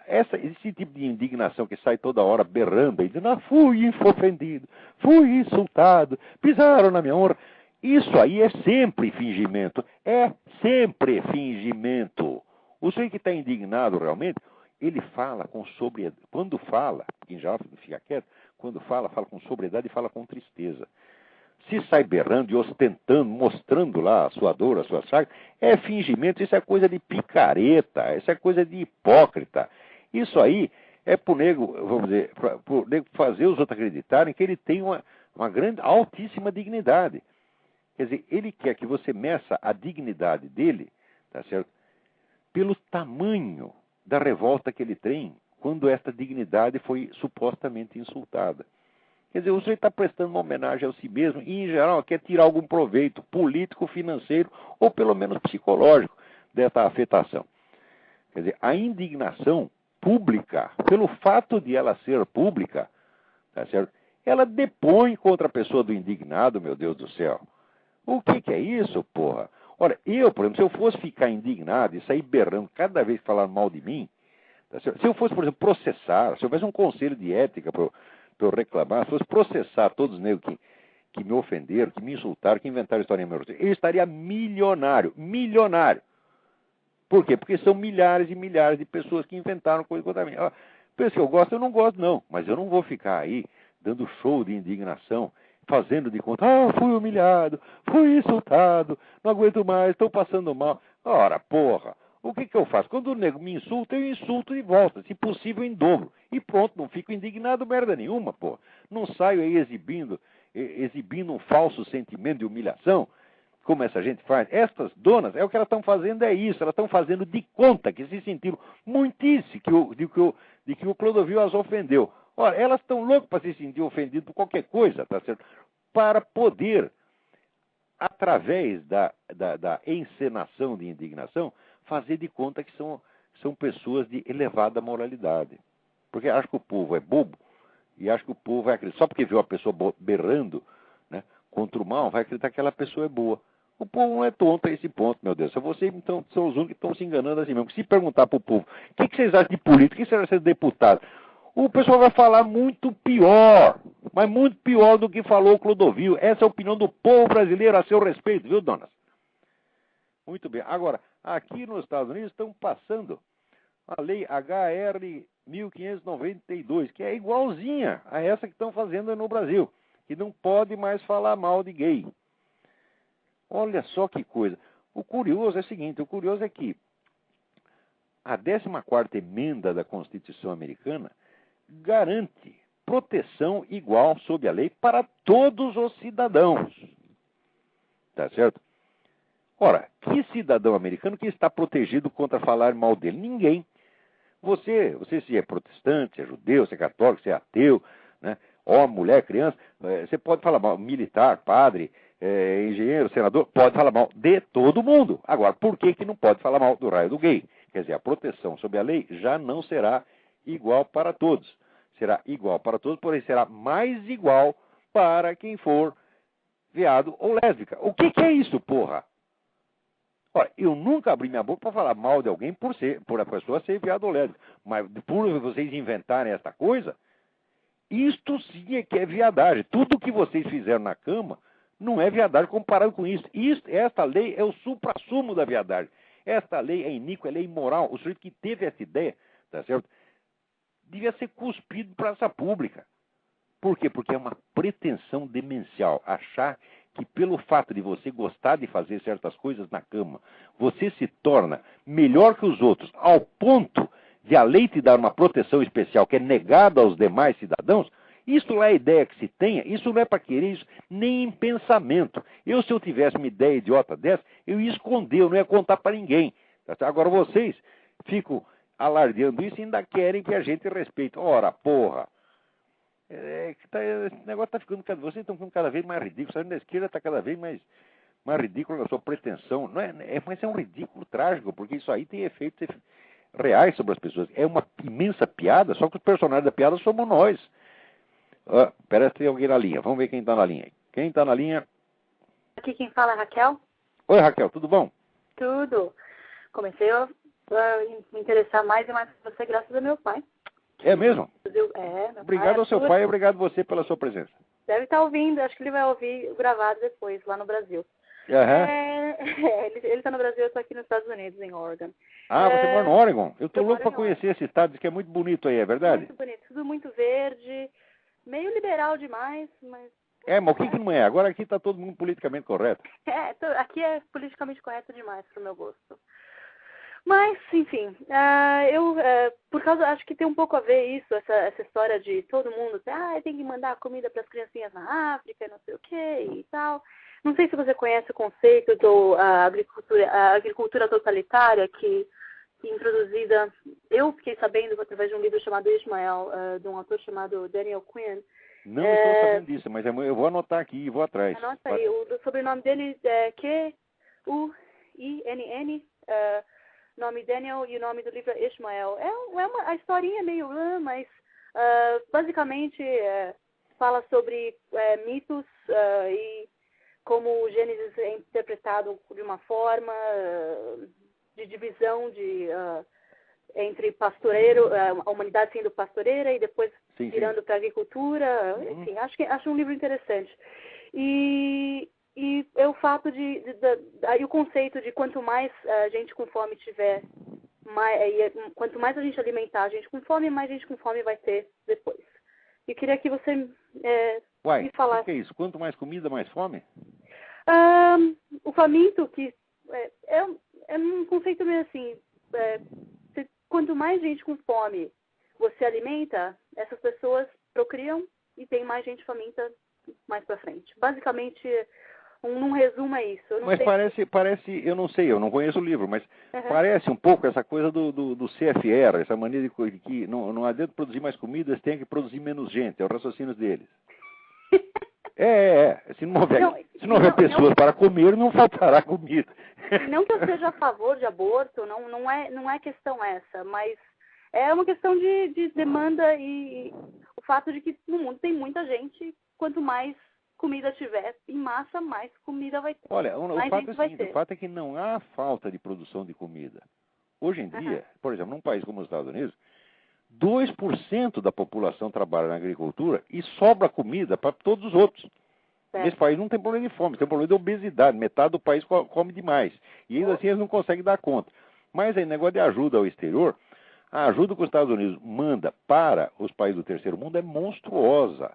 Esse tipo de indignação que sai toda hora berrando e dizendo: fui ofendido, fui insultado, pisaram na minha honra. Isso aí é sempre fingimento. É sempre fingimento. O sujeito que está indignado realmente, ele fala com sobriedade. Quando fala, quem já fica quieto, quando fala com sobriedade e fala com tristeza. Se sai berrando e ostentando, mostrando lá a sua dor, a sua chaga, é fingimento, isso é coisa de picareta, isso é coisa de hipócrita. Isso aí é pro nego, vamos dizer, pro nego fazer os outros acreditarem que ele tem uma grande, altíssima dignidade. Quer dizer, ele quer que você meça a dignidade dele, tá certo? Pelo tamanho da revolta que ele tem quando esta dignidade foi supostamente insultada. Quer dizer, o sujeito está prestando uma homenagem a si mesmo e, em geral, quer tirar algum proveito político, financeiro ou pelo menos psicológico dessa afetação. Quer dizer, a indignação pública, pelo fato de ela ser pública, tá certo? Ela depõe contra a pessoa do indignado, meu Deus do céu. O que é isso, porra? Olha, eu, por exemplo, se eu fosse ficar indignado e sair berrando cada vez que falar mal de mim, tá certo? Se eu fosse, por exemplo, processar, se houvesse um conselho de ética para eu reclamar, se fosse processar todos os negros que me ofenderam, que me insultaram, que inventaram história minha, eu estaria milionário. Milionário. Por quê? Porque são milhares e milhares de pessoas que inventaram coisa contra mim. Pensa que eu gosto, eu não gosto, não. Mas eu não vou ficar aí dando show de indignação, fazendo de conta, fui humilhado, fui insultado, não aguento mais, estou passando mal. Ora, porra, o que eu faço? Quando o nego me insulta, eu insulto de volta, se possível em dobro. E pronto, não fico indignado merda nenhuma, porra. Não saio aí exibindo um falso sentimento de humilhação, como essa gente faz. Estas donas, o que elas estão fazendo é isso, elas estão fazendo de conta que se sentiram muitíssimo de que o Clodovil as ofendeu. Ora, elas estão loucas para se sentir ofendidas por qualquer coisa, tá certo? Para poder, através da encenação de indignação, fazer de conta que são pessoas de elevada moralidade. Porque acho que o povo é bobo e acho que o povo vai acreditar, só porque viu a pessoa berrando, né, contra o mal, vai acreditar que aquela pessoa é boa. O povo não é tonto a esse ponto, meu Deus. Vocês então, são os únicos que estão se enganando assim mesmo. Se perguntar para o povo, o que vocês acham de política, o que vocês acham de deputado? O pessoal vai falar muito pior, mas muito pior do que falou o Clodovil. Essa é a opinião do povo brasileiro a seu respeito, viu, donas? Muito bem. Agora, aqui nos Estados Unidos estão passando a lei HR 1592, que é igualzinha a essa que estão fazendo no Brasil, que não pode mais falar mal de gay. Olha só que coisa. O curioso é o seguinte, o curioso é que a 14ª emenda da Constituição americana garante proteção igual sob a lei para todos os cidadãos. Tá certo? Ora, que cidadão americano que está protegido contra falar mal dele? Ninguém. Você se é protestante, se é judeu, se é católico, se é ateu, né? Homem, mulher, criança, você pode falar mal, militar, padre, engenheiro, senador, pode falar mal de todo mundo. Agora, por que não pode falar mal do raio do gay? Quer dizer, a proteção sob a lei já não será igual para todos. Será igual para todos, porém será mais igual para quem for viado ou lésbica. O que é isso, porra? Olha, eu nunca abri minha boca para falar mal de alguém por a pessoa ser viado ou lésbica. Mas por vocês inventarem esta coisa, isto sim é que é viadagem. Tudo que vocês fizeram na cama não é viadagem comparado com isso. Esta lei é o suprassumo da viadagem. Esta lei é iníqua, ela é imoral. O sujeito que teve essa ideia, tá certo? Devia ser cuspido para praça pública. Por quê? Porque é uma pretensão demencial achar que pelo fato de você gostar de fazer certas coisas na cama, você se torna melhor que os outros, ao ponto de a lei te dar uma proteção especial que é negada aos demais cidadãos. Isso não é a ideia que se tenha, isso não é para querer isso, nem em pensamento. Se eu tivesse uma ideia idiota dessa, eu ia esconder, eu não ia contar para ninguém. Agora vocês ficam alardeando isso e ainda querem que a gente respeite. Ora, porra! Esse negócio está ficando vocês estão ficando cada vez mais ridículos. Saindo da esquerda está cada vez mais ridículo na sua pretensão. Mas é um ridículo trágico, porque isso aí tem efeitos reais sobre as pessoas. É uma imensa piada, só que os personagens da piada somos nós. Parece que tem alguém na linha. Vamos ver quem está na linha. Quem está na linha? Aqui quem fala é Raquel. Oi, Raquel, tudo bom? Tudo. Comecei a me interessar mais e mais por você graças ao meu pai. É mesmo? Meu obrigado pai ao seu pai e obrigado a você pela sua presença. Deve estar ouvindo, acho que ele vai ouvir o gravado depois, lá no Brasil. Uhum. Ele está no Brasil, eu estou aqui nos Estados Unidos, em Oregon. Você mora no Oregon? Eu estou louco para conhecer esse estado, diz que é muito bonito aí, é verdade? Muito bonito, tudo muito verde, meio liberal demais, mas... Mas o que não é? Agora aqui está todo mundo politicamente correto. Aqui é politicamente correto demais, pro meu gosto. Mas, enfim, por causa, acho que tem um pouco a ver isso, essa história de todo mundo, tem que mandar comida para as criancinhas na África, não sei o que e tal. Não sei se você conhece o conceito da agricultura totalitária, que introduzida, eu fiquei sabendo através de um livro chamado Ishmael, de um autor chamado Daniel Quinn. Não estou sabendo disso, mas eu vou anotar aqui e vou atrás. Anota aí, o sobrenome dele é Q-U-I-N-N, nome Daniel, e o nome do livro é Ishmael. A historinha é meio mas basicamente fala sobre mitos e como o Gênesis é interpretado de uma forma de divisão entre pastoreiro, a humanidade sendo pastoreira e depois virando para a agricultura. Enfim, acho um livro interessante. E é o fato aí o conceito de quanto mais a gente com fome tiver, quanto mais a gente alimentar a gente com fome, mais gente com fome vai ter depois. E queria que você me falasse. O que é isso? Quanto mais comida, mais fome? O faminto, que é um conceito meio assim, quanto mais gente com fome você alimenta, essas pessoas procriam e tem mais gente faminta mais pra frente. Basicamente, num resumo é isso. Mas parece, eu não sei, eu não conheço o livro, mas parece um pouco essa coisa do CFR, essa mania de que não adianta produzir mais comida, eles têm que produzir menos gente, é o raciocínio deles. Se não houver pessoas para comer, não faltará comida. Não que eu seja a favor de aborto, não é questão essa, mas é uma questão de demanda e o fato de que no mundo tem muita gente, quanto mais comida tiver em massa, mais comida vai ter. Olha, o fato é o seguinte, o fato é que não há falta de produção de comida. Hoje em dia, por exemplo, num país como os Estados Unidos, 2% da população trabalha na agricultura e sobra comida para todos os outros. Nesse país não tem problema de fome, tem problema de obesidade. Metade do país come demais. E ainda assim eles não conseguem dar conta. Mas aí, negócio de ajuda ao exterior, a ajuda que os Estados Unidos manda para os países do terceiro mundo é monstruosa.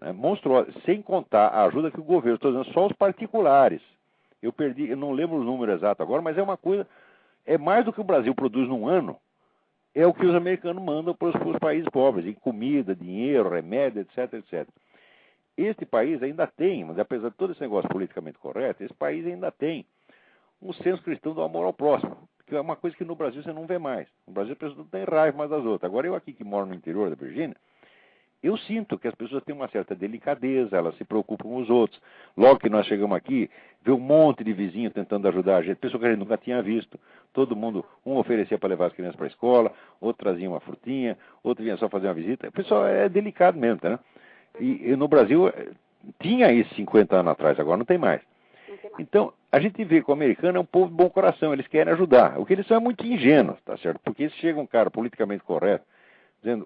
É monstruosa. Sem contar a ajuda que o governo está dando só os particulares. Eu não lembro o número exato agora, mas é uma coisa, é mais do que o Brasil produz num ano. É o que os americanos mandam para os países pobres, em comida, dinheiro, remédio, etc, etc. Este país ainda tem, mas apesar de todo esse negócio politicamente correto, esse país ainda tem um senso cristão do amor ao próximo, que é uma coisa que no Brasil você não vê mais. No Brasil as pessoas não têm raiva umas das outras. Agora eu aqui que moro no interior da Virgínia, eu sinto que as pessoas têm uma certa delicadeza, elas se preocupam com os outros. Logo que nós chegamos aqui, vê um monte de vizinho tentando ajudar a gente, pessoa que a gente nunca tinha visto. Todo mundo, um oferecia para levar as crianças para a escola, outro trazia uma frutinha, outro vinha só fazer uma visita. O pessoal é delicado mesmo, né? E no Brasil tinha isso 50 anos atrás, agora não tem mais. Então, a gente vê que o americano é um povo de bom coração, eles querem ajudar. O que eles são é muito ingênuos, tá certo? Porque se chega um cara politicamente correto,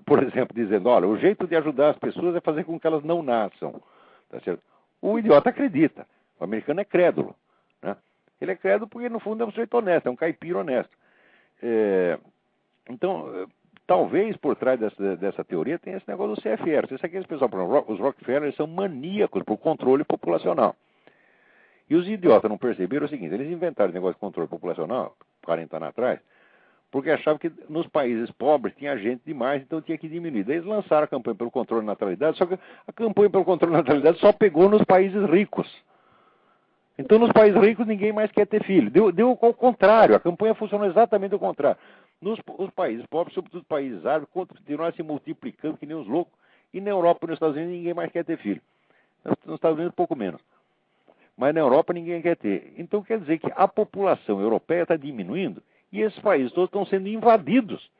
por exemplo, dizendo, olha, o jeito de ajudar as pessoas é fazer com que elas não nasçam, tá certo? O idiota acredita, o americano é crédulo, né? Ele é crédulo porque, no fundo, é um sujeito honesto, é um caipira honesto. Então, talvez por trás dessa teoria tenha esse negócio do CFR. Isso aqui, pessoal, os Rockefeller são maníacos por controle populacional. E os idiotas não perceberam o seguinte, eles inventaram o negócio de controle populacional, 40 anos atrás, porque achavam que nos países pobres tinha gente demais, então tinha que diminuir. Daí eles lançaram a campanha pelo controle da natalidade, só que a campanha pelo controle da natalidade só pegou nos países ricos. Então nos países ricos ninguém mais quer ter filho. Deu ao contrário, a campanha funcionou exatamente ao contrário. Os países pobres, sobretudo os países árabes, continuaram se multiplicando que nem os loucos. E na Europa e nos Estados Unidos ninguém mais quer ter filho. Nos Estados Unidos pouco menos. Mas na Europa ninguém quer ter. Então quer dizer que a população europeia está diminuindo e esses países todos estão sendo invadidos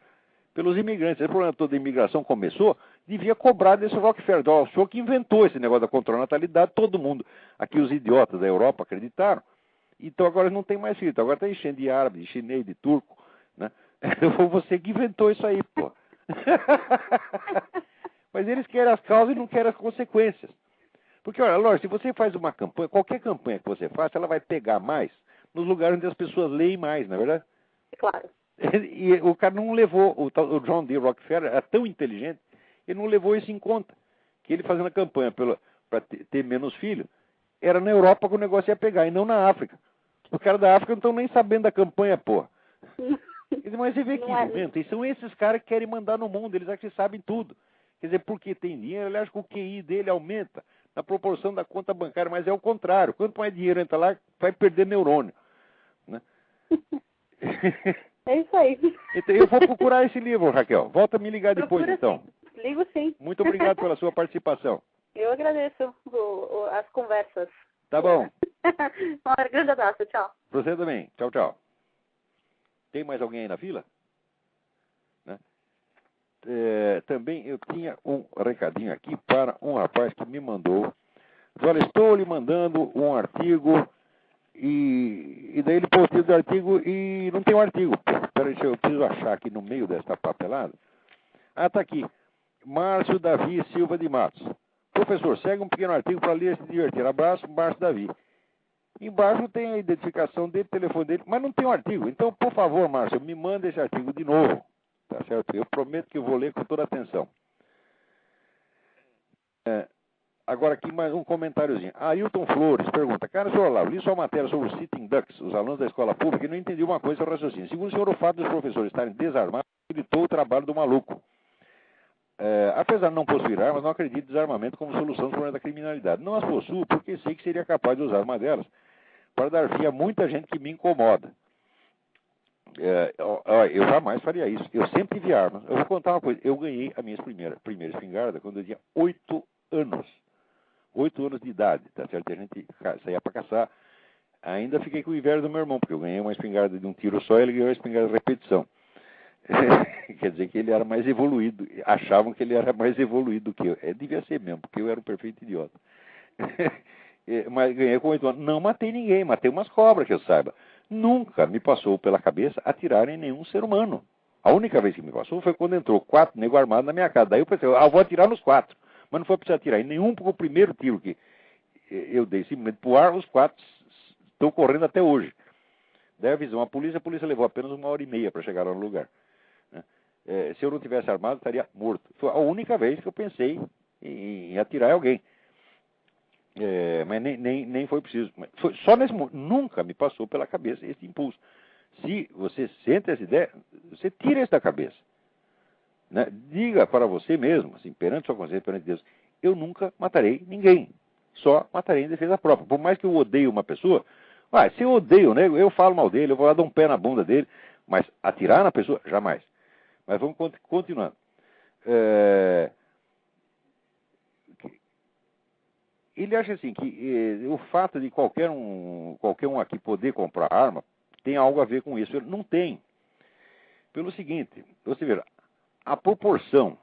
pelos imigrantes. Esse problema todo da imigração começou, devia cobrar desse Rockefeller. O senhor que inventou esse negócio da controle da natalidade, todo mundo, aqui os idiotas da Europa acreditaram. Então agora não tem mais filho. Então, agora está enchendo de árabe, de chinês, de turco, né? Foi você que inventou isso aí, pô. Mas eles querem as causas e não querem as consequências. Porque, olha, lógico, se você faz uma campanha, qualquer campanha que você faça, ela vai pegar mais nos lugares onde as pessoas leem mais, não é verdade? Claro. E o cara não levou, o John D. Rockefeller era tão inteligente, ele não levou isso em conta. Que ele fazendo a campanha para ter menos filhos, era na Europa que o negócio ia pegar, e não na África. Os caras da África não estão nem sabendo da campanha, porra. Mas você vê que inventa, e são esses caras que querem mandar no mundo, eles acham que sabem tudo. Quer dizer, porque tem dinheiro, ele acha que o QI dele aumenta na proporção da conta bancária, mas é o contrário. Quanto mais dinheiro entra lá, vai perder neurônio. Né? É isso aí. Então, eu vou procurar esse livro, Raquel. Volta a me ligar depois, então. Sim. Ligo sim. Muito obrigado pela sua participação. Eu agradeço as conversas. Tá bom. Um grande abraço, tchau. Pra você também. Tchau, tchau. Tem mais alguém aí na fila? Né? Também eu tinha um recadinho aqui para um rapaz que me mandou. Olha, estou lhe mandando um artigo e daí ele postou o artigo e não tem um artigo. Peraí, eu preciso achar aqui no meio desta papelada. Ah, tá aqui. Márcio Davi Silva de Matos. Professor, segue um pequeno artigo para ler e se divertir. Abraço, Márcio Davi. Embaixo tem a identificação dele, telefone dele, mas não tem um artigo. Então, por favor, Márcio, me manda esse artigo de novo. Tá certo? Eu prometo que eu vou ler com toda atenção. Agora aqui mais um comentáriozinho. Ailton Flores pergunta: cara, senhor Olavo, li sua matéria sobre os sitting ducks, os alunos da escola pública, e não entendi uma coisa do raciocínio. Segundo o senhor, o fato dos professores estarem desarmados facilitou o trabalho do maluco. Apesar de não possuir armas, não acredito em desarmamento como solução dos problemas da criminalidade. Não as possuo porque sei que seria capaz de usar uma delas para dar fim a muita gente que me incomoda. Eu jamais faria isso. Eu sempre tive armas. Eu vou contar uma coisa. Eu ganhei a minha primeira espingarda quando eu tinha 8 anos. 8 anos de idade, tá certo? A gente saía para caçar. Ainda fiquei com o inveja do meu irmão, porque eu ganhei uma espingarda de um tiro só e ele ganhou uma espingarda de repetição. Quer dizer que ele era mais evoluído. Achavam que ele era mais evoluído do que eu. Devia ser mesmo, porque eu era um perfeito idiota. Mas ganhei com 8 anos. Não matei ninguém, matei umas cobras, que eu saiba. Nunca me passou pela cabeça atirar em nenhum ser humano. A única vez que me passou foi quando entrou 4 negros armados na minha casa. Daí eu pensei, vou atirar nos 4. Mas não foi preciso atirar em nenhum, porque o primeiro tiro que eu dei simplesmente pro ar, os 4 estão correndo até hoje. Daí avisou a polícia levou apenas 1h30 para chegar lá no lugar. Se eu não tivesse armado, estaria morto. Foi a única vez que eu pensei em atirar em alguém. Mas nem foi preciso. Foi só nesse momento. Nunca me passou pela cabeça esse impulso. Se você sente essa ideia, você tira isso da cabeça. Né? Diga para você mesmo, assim, perante sua consciência, perante Deus, eu nunca matarei ninguém. Só matarei em defesa própria. Por mais que eu odeie uma pessoa, se eu odeio o nego, eu falo mal dele, eu vou lá dar um pé na bunda dele, mas atirar na pessoa, jamais. Mas vamos continuando. Ele acha assim que o fato de qualquer um aqui poder comprar arma tem algo a ver com isso. Não tem. Pelo seguinte, você vê, a proporção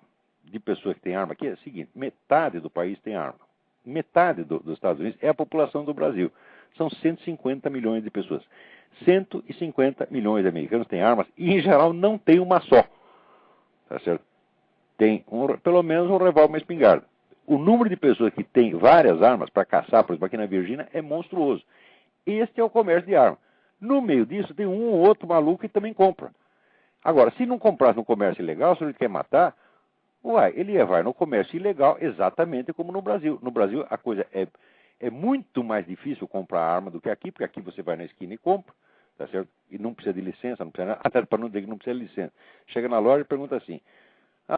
de pessoas que têm arma aqui é a seguinte: metade do país tem arma. Metade dos Estados Unidos é a população do Brasil. São 150 milhões de pessoas. 150 milhões de americanos têm armas e, em geral, não tem uma só. Tá certo? Tem pelo menos um revólver, uma espingarda. O número de pessoas que tem várias armas para caçar, por exemplo, aqui na Virgínia, é monstruoso. Este é o comércio de armas. No meio disso, tem um ou outro maluco que também compra. Agora, se não comprasse no comércio ilegal, se ele quer matar, ele vai no comércio ilegal exatamente como no Brasil. No Brasil, a coisa é muito mais difícil comprar arma do que aqui, porque aqui você vai na esquina e compra, tá certo? E não precisa de licença, não precisa nada, até para não dizer que não precisa de licença. Chega na loja e pergunta assim: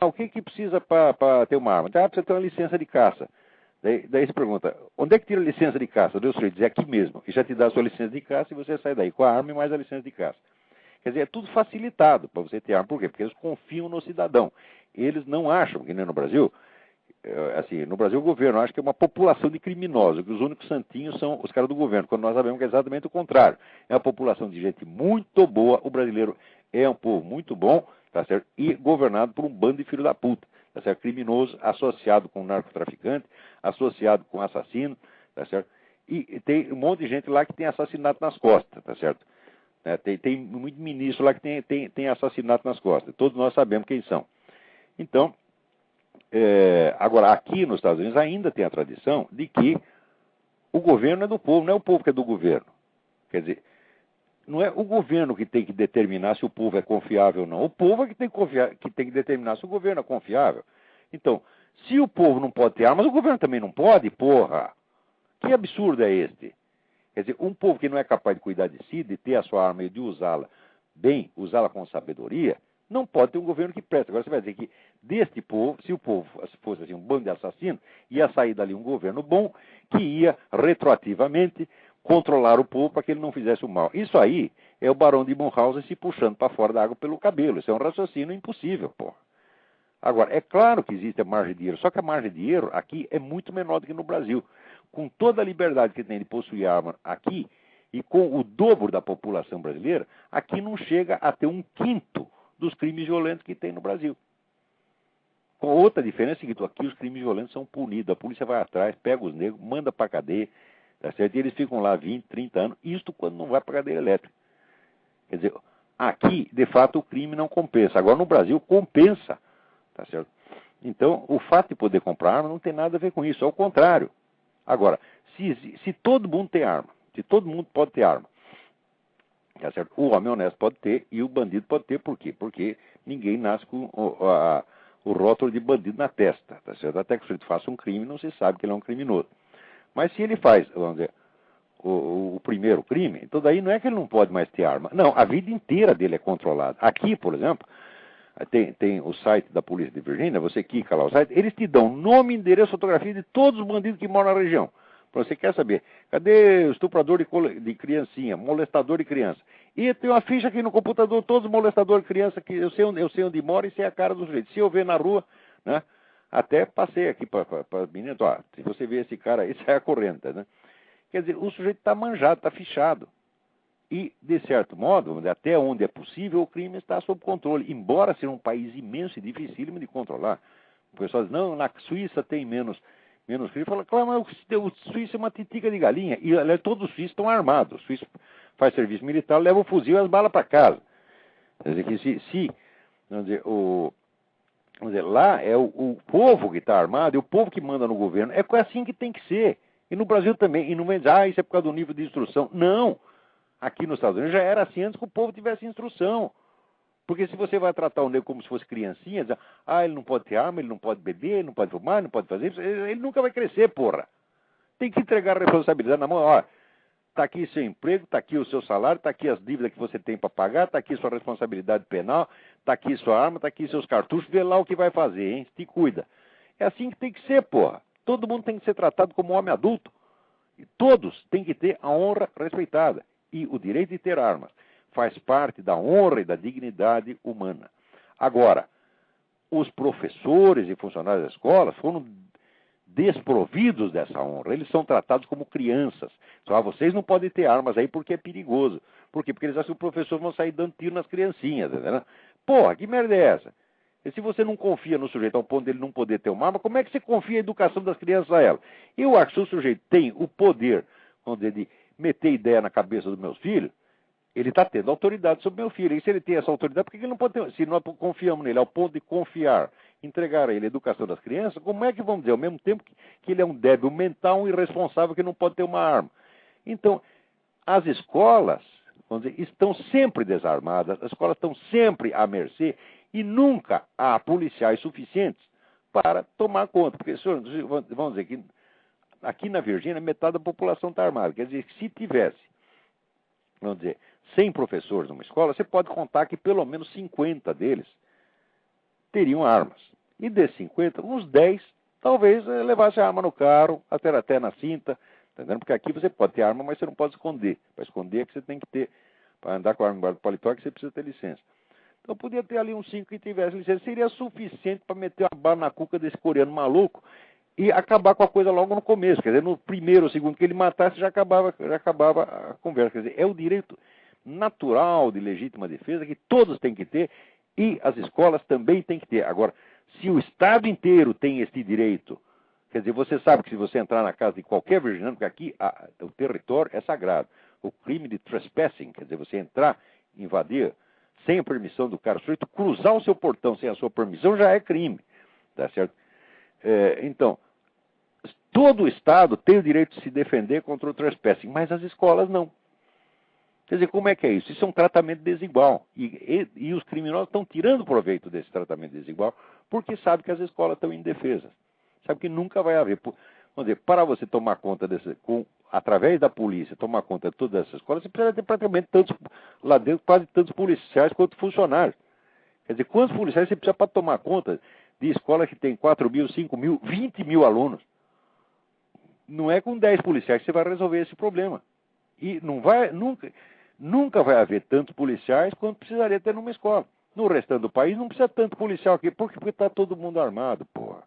o que precisa para ter uma arma? Precisa ter uma licença de caça. Daí você pergunta: onde é que tira a licença de caça? Deus diz, é aqui mesmo. E já te dá a sua licença de caça e você sai daí com a arma e mais a licença de caça. Quer dizer, é tudo facilitado para você ter arma. Por quê? Porque eles confiam no cidadão. Eles não acham, que nem no Brasil, assim, no Brasil o governo acha que é uma população de criminosos, que os únicos santinhos são os caras do governo, quando nós sabemos que é exatamente o contrário. É uma população de gente muito boa. O brasileiro é um povo muito bom, tá certo? E governado por um bando de filho da puta, tá certo? Criminoso, associado com narcotraficante, associado com assassino, tá certo? E tem um monte de gente lá que tem assassinato nas costas, tá certo? Tem muito ministro lá que tem assassinato nas costas. Todos nós sabemos quem são. Então, agora, aqui nos Estados Unidos ainda tem a tradição de que o governo é do povo, não é o povo que é do governo. Quer dizer, não é o governo que tem que determinar se o povo é confiável ou não. O povo é que tem que determinar se o governo é confiável. Então, se o povo não pode ter armas, o governo também não pode, porra. Que absurdo é este? Quer dizer, um povo que não é capaz de cuidar de si, de ter a sua arma e de usá-la bem, usá-la com sabedoria, não pode ter um governo que preste. Agora você vai dizer que deste povo, se o povo fosse assim, um bando de assassinos, ia sair dali um governo bom que ia retroativamente controlar o povo para que ele não fizesse o mal. Isso aí é o Barão de Munchausen se puxando para fora da água pelo cabelo. Isso é um raciocínio impossível, porra. Agora, é claro que existe a margem de erro, só que a margem de erro aqui é muito menor do que no Brasil. Com toda a liberdade que tem de possuir arma aqui, e com o dobro da população brasileira, aqui não chega a ter 1/5 dos crimes violentos que tem no Brasil. Com outra diferença é que aqui os crimes violentos são punidos, a polícia vai atrás, pega os negros, manda para a cadeia, tá certo? E eles ficam lá 20, 30 anos, isto quando não vai para a cadeia elétrica. Quer dizer, aqui, de fato, o crime não compensa. Agora, no Brasil, compensa. Tá certo? Então, o fato de poder comprar arma não tem nada a ver com isso, ao contrário. Agora, se todo mundo tem arma, se todo mundo pode ter arma, tá certo? O homem honesto pode ter e o bandido pode ter, por quê? Porque ninguém nasce com o rótulo de bandido na testa, tá certo? Até que o sujeito faça um crime, não se sabe que ele é um criminoso. Mas se ele faz, vamos dizer, o primeiro crime, então daí não é que ele não pode mais ter arma. Não, a vida inteira dele é controlada. Aqui, por exemplo, tem o site da Polícia de Virgínia, você clica lá o site, eles te dão nome, endereço, fotografia de todos os bandidos que moram na região. Você quer saber, cadê o estuprador de criancinha, molestador de criança? E tem uma ficha aqui no computador, todos os molestadores de criança, que eu sei onde mora e sei a cara do sujeito. Se eu ver na rua, né, até passei aqui para as meninas, ó, se você vê esse cara aí, sai correndo, né? Quer dizer, o sujeito está manjado, está fichado. E, de certo modo, até onde é possível, o crime está sob controle, embora seja um país imenso e dificílimo de controlar. O pessoal diz, não, na Suíça tem menos crime. Fala, claro, mas o Suíça é uma titica de galinha. E, aliás, todos os suíços estão armados. O suíço faz serviço militar, leva o fuzil e as balas para casa. Quer dizer, que vamos dizer, lá é o povo que está armado, é o povo que manda no governo. É assim que tem que ser. E no Brasil também. E não vem dizer, isso é por causa do nível de instrução. Não. Aqui nos Estados Unidos já era assim antes que o povo tivesse instrução. Porque se você vai tratar o negro como se fosse criancinha, dizer, ele não pode ter arma, ele não pode beber, ele não pode fumar, ele não pode fazer isso, ele nunca vai crescer, porra. Tem que entregar a responsabilidade na mão. Ó, tá aqui seu emprego, tá aqui o seu salário, tá aqui as dívidas que você tem para pagar, tá aqui sua responsabilidade penal, tá aqui sua arma, tá aqui seus cartuchos, vê lá o que vai fazer, hein? Te cuida. É assim que tem que ser, porra. Todo mundo tem que ser tratado como homem adulto. E todos têm que ter a honra respeitada. E o direito de ter armas faz parte da honra e da dignidade humana. Agora, os professores e funcionários das escolas foram desprovidos dessa honra. Eles são tratados como crianças. Só vocês não podem ter armas aí porque é perigoso. Por quê? Porque eles acham que os professores vão sair dando tiro nas criancinhas. Né? Porra, que merda é essa? E se você não confia no sujeito ao ponto dele não poder ter uma arma, como é que você confia a educação das crianças a ela? Eu acho que se o sujeito tem o poder, vamos dizer, de meter ideia na cabeça dos meus filhos, ele está tendo autoridade sobre meu filho. E se ele tem essa autoridade, por que ele não pode ter? Se nós confiamos nele ao ponto de confiar, entregar a ele a educação das crianças, como é que vamos dizer, ao mesmo tempo que ele é um débil mental, um irresponsável que não pode ter uma arma? Então, as escolas, vamos dizer, estão sempre desarmadas, as escolas estão sempre à mercê e nunca há policiais suficientes para tomar conta. Porque, vamos dizer que aqui na Virgínia, metade da população está armada. Quer dizer, se tivesse, vamos dizer, 100 professores numa escola, você pode contar que pelo menos 50 deles teriam armas. E desses 50, uns 10 talvez levassem a arma no carro, até na cinta, entendeu? Porque aqui você pode ter arma, mas você não pode esconder. Para esconder é que você tem que ter, para andar com a arma embaixo do paletó, é que você precisa ter licença. Então podia ter ali uns 5 que tivessem licença. Seria suficiente para meter uma bala na cuca desse coreano maluco e acabar com a coisa logo no começo. Quer dizer, no primeiro ou segundo que ele matasse, já acabava a conversa. Quer dizer, é o direito natural de legítima defesa que todos têm que ter e as escolas também têm que ter. Agora, se o Estado inteiro tem esse direito, quer dizer, você sabe que se você entrar na casa de qualquer virginiano, porque aqui o território é sagrado, o crime de trespassing, quer dizer, você entrar, invadir, sem a permissão do cara, o sujeito cruzar o seu portão sem a sua permissão já é crime, tá certo? Então, todo o Estado tem o direito de se defender contra o trespassing, mas as escolas não. Quer dizer, como é que é isso? Isso é um tratamento desigual. E os criminosos estão tirando proveito desse tratamento desigual porque sabem que as escolas estão indefesas. Sabe que nunca vai haver. Vamos dizer, para você tomar conta através da polícia, tomar conta de todas essas escolas, você precisa ter praticamente lá dentro, quase tantos policiais quanto funcionários. Quer dizer, quantos policiais você precisa para tomar conta de escolas que tem 4 mil, 5 mil, 20 mil alunos? Não é com 10 policiais que você vai resolver esse problema. E não vai, nunca. Nunca vai haver tantos policiais quanto precisaria ter numa escola. No restante do país não precisa tanto policial aqui. Por quê? Porque está todo mundo armado, porra.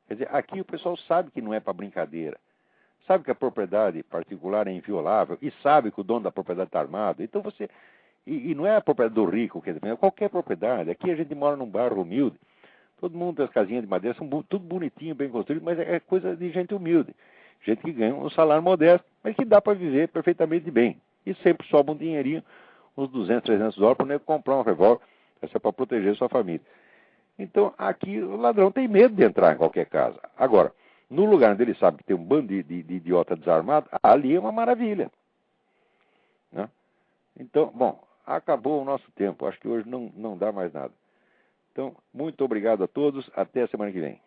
Quer dizer, aqui o pessoal sabe que não é para brincadeira. Sabe que a propriedade particular é inviolável e sabe que o dono da propriedade está armado. Então você... E não é a propriedade do rico, quer dizer, é qualquer propriedade. Aqui a gente mora num bairro humilde. Todo mundo tem as casinhas de madeira, são tudo bonitinho, bem construído, mas é coisa de gente humilde. Gente que ganha um salário modesto, mas que dá para viver perfeitamente bem. E sempre sobra um dinheirinho, uns 200, 300 dólares, para ele comprar um revólver. Essa é para proteger sua família. Então, aqui o ladrão tem medo de entrar em qualquer casa. Agora, no lugar onde ele sabe que tem um bando de idiota desarmado, ali é uma maravilha. Né? Então, bom, acabou o nosso tempo. Acho que hoje não dá mais nada. Então, muito obrigado a todos. Até a semana que vem.